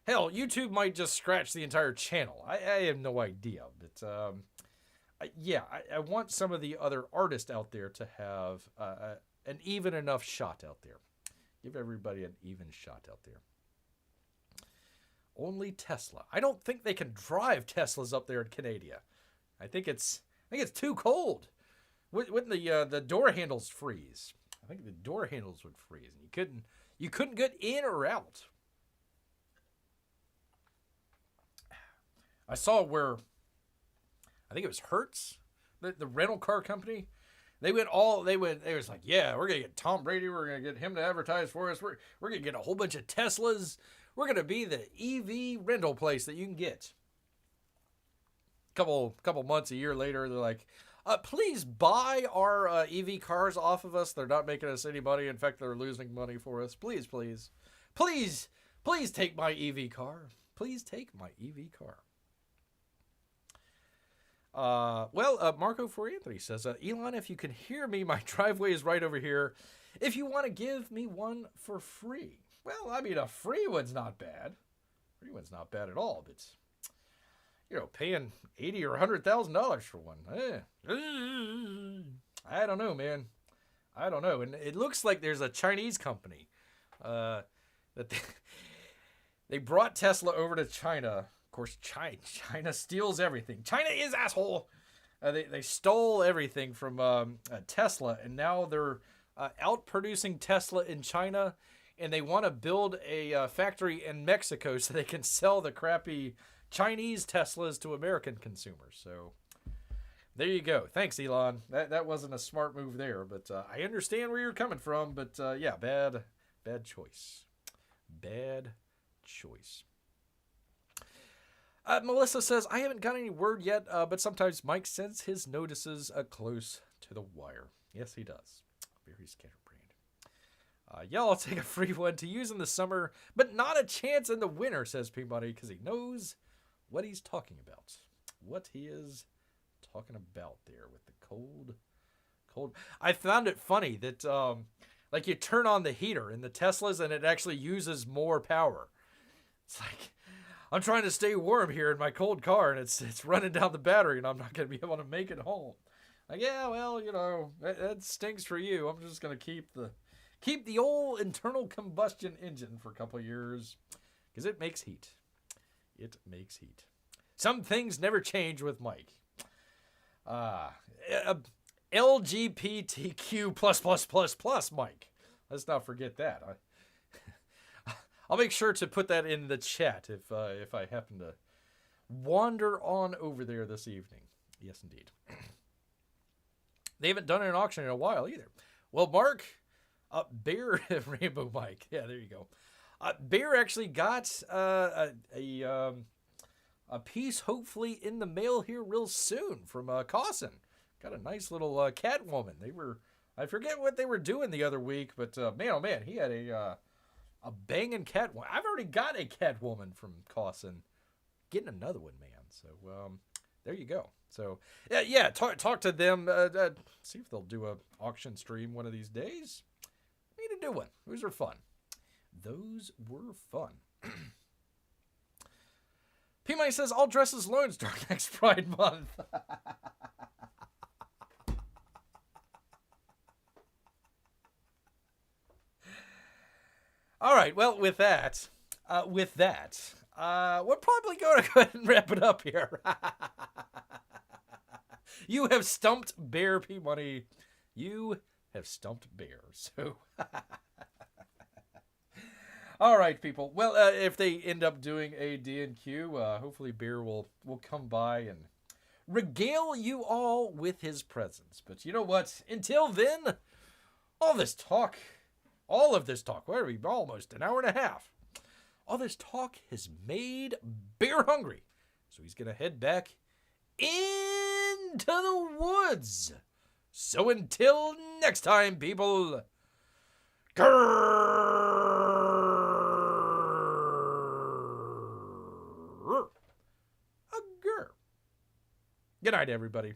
Hell, YouTube might just scratch the entire channel. I have no idea. But, I want some of the other artists out there to have an even enough shot out there. Give everybody an even shot out there. Only Tesla. I don't think they can drive Teslas up there in Canada. I think it's too cold. Wouldn't the door handles freeze? I think the door handles would freeze, and you couldn't get in or out. I saw where I think it was Hertz, the rental car company. They was like, yeah, we're gonna get Tom Brady. We're gonna get him to advertise for us. We're gonna get a whole bunch of Teslas. We're gonna be the EV rental place that you can get. Couple months, a year later, they're like, please buy our EV cars off of us. They're not making us any money. In fact, they're losing money for us. Please take my EV car. Please take my EV car. Marco for Anthony says, Elon, if you can hear me, my driveway is right over here. If you want to give me one for free. Well, I mean, a free one's not bad. Free one's not bad at all, but paying $80,000 or $100,000 for one. I don't know, man. I don't know. And it looks like there's a Chinese company that they brought Tesla over to China. Of course, China steals everything. China is asshole. They stole everything from Tesla, and now they're out producing Tesla in China, and they want to build a factory in Mexico so they can sell the crappy Chinese Teslas to American consumers. So there you go. Thanks, Elon. That wasn't a smart move there, but I understand where you're coming from. But bad choice. Bad choice. Melissa says, I haven't got any word yet, but sometimes Mike sends his notices close to the wire. Yes, he does. Very scatterbrained. I'll take a free one to use in the summer, but not a chance in the winter, says Peabody, because he knows what he's talking about. what he is talking about there with the cold. I found it funny that like you turn on the heater in the Teslas and it actually uses more power. It's like, I'm trying to stay warm here in my cold car and it's running down the battery and I'm not going to be able to make it home. Like, yeah, well, you know, that stinks for you. I'm just going to keep the old internal combustion engine for a couple of years because it makes heat. It makes heat. Some things never change with Mike. LGBTQ plus Mike. Let's not forget that. I'll make sure to put that in the chat if I happen to wander on over there this evening. Yes, indeed. They haven't done an auction in a while either. Well, Marc, Bear Rainbow Mike. Yeah, there you go. Bear actually got a piece hopefully in the mail here real soon from Cawson. Got a nice little Catwoman. I forget what they were doing the other week, but man, oh man, he had a banging Catwoman. I've already got a Catwoman from Cawson. Getting another one, man. So there you go. So yeah, talk to them. See if they'll do a auction stream one of these days. We need to do one. Those were fun. Those were fun. P-Money says, I'll dress as Lonestar next Pride Month. All right, well, with that, we're probably going to go ahead and wrap it up here. You have stumped Bear, P-Money. You have stumped Bear. So, all right, people. Well, if they end up doing a D&Q, hopefully Bear will come by and regale you all with his presence. But you know what? Until then, all of this talk, where are we? Almost an hour and a half. All this talk has made Bear hungry. So he's going to head back into the woods. So until next time, people, grrr. Good night, everybody.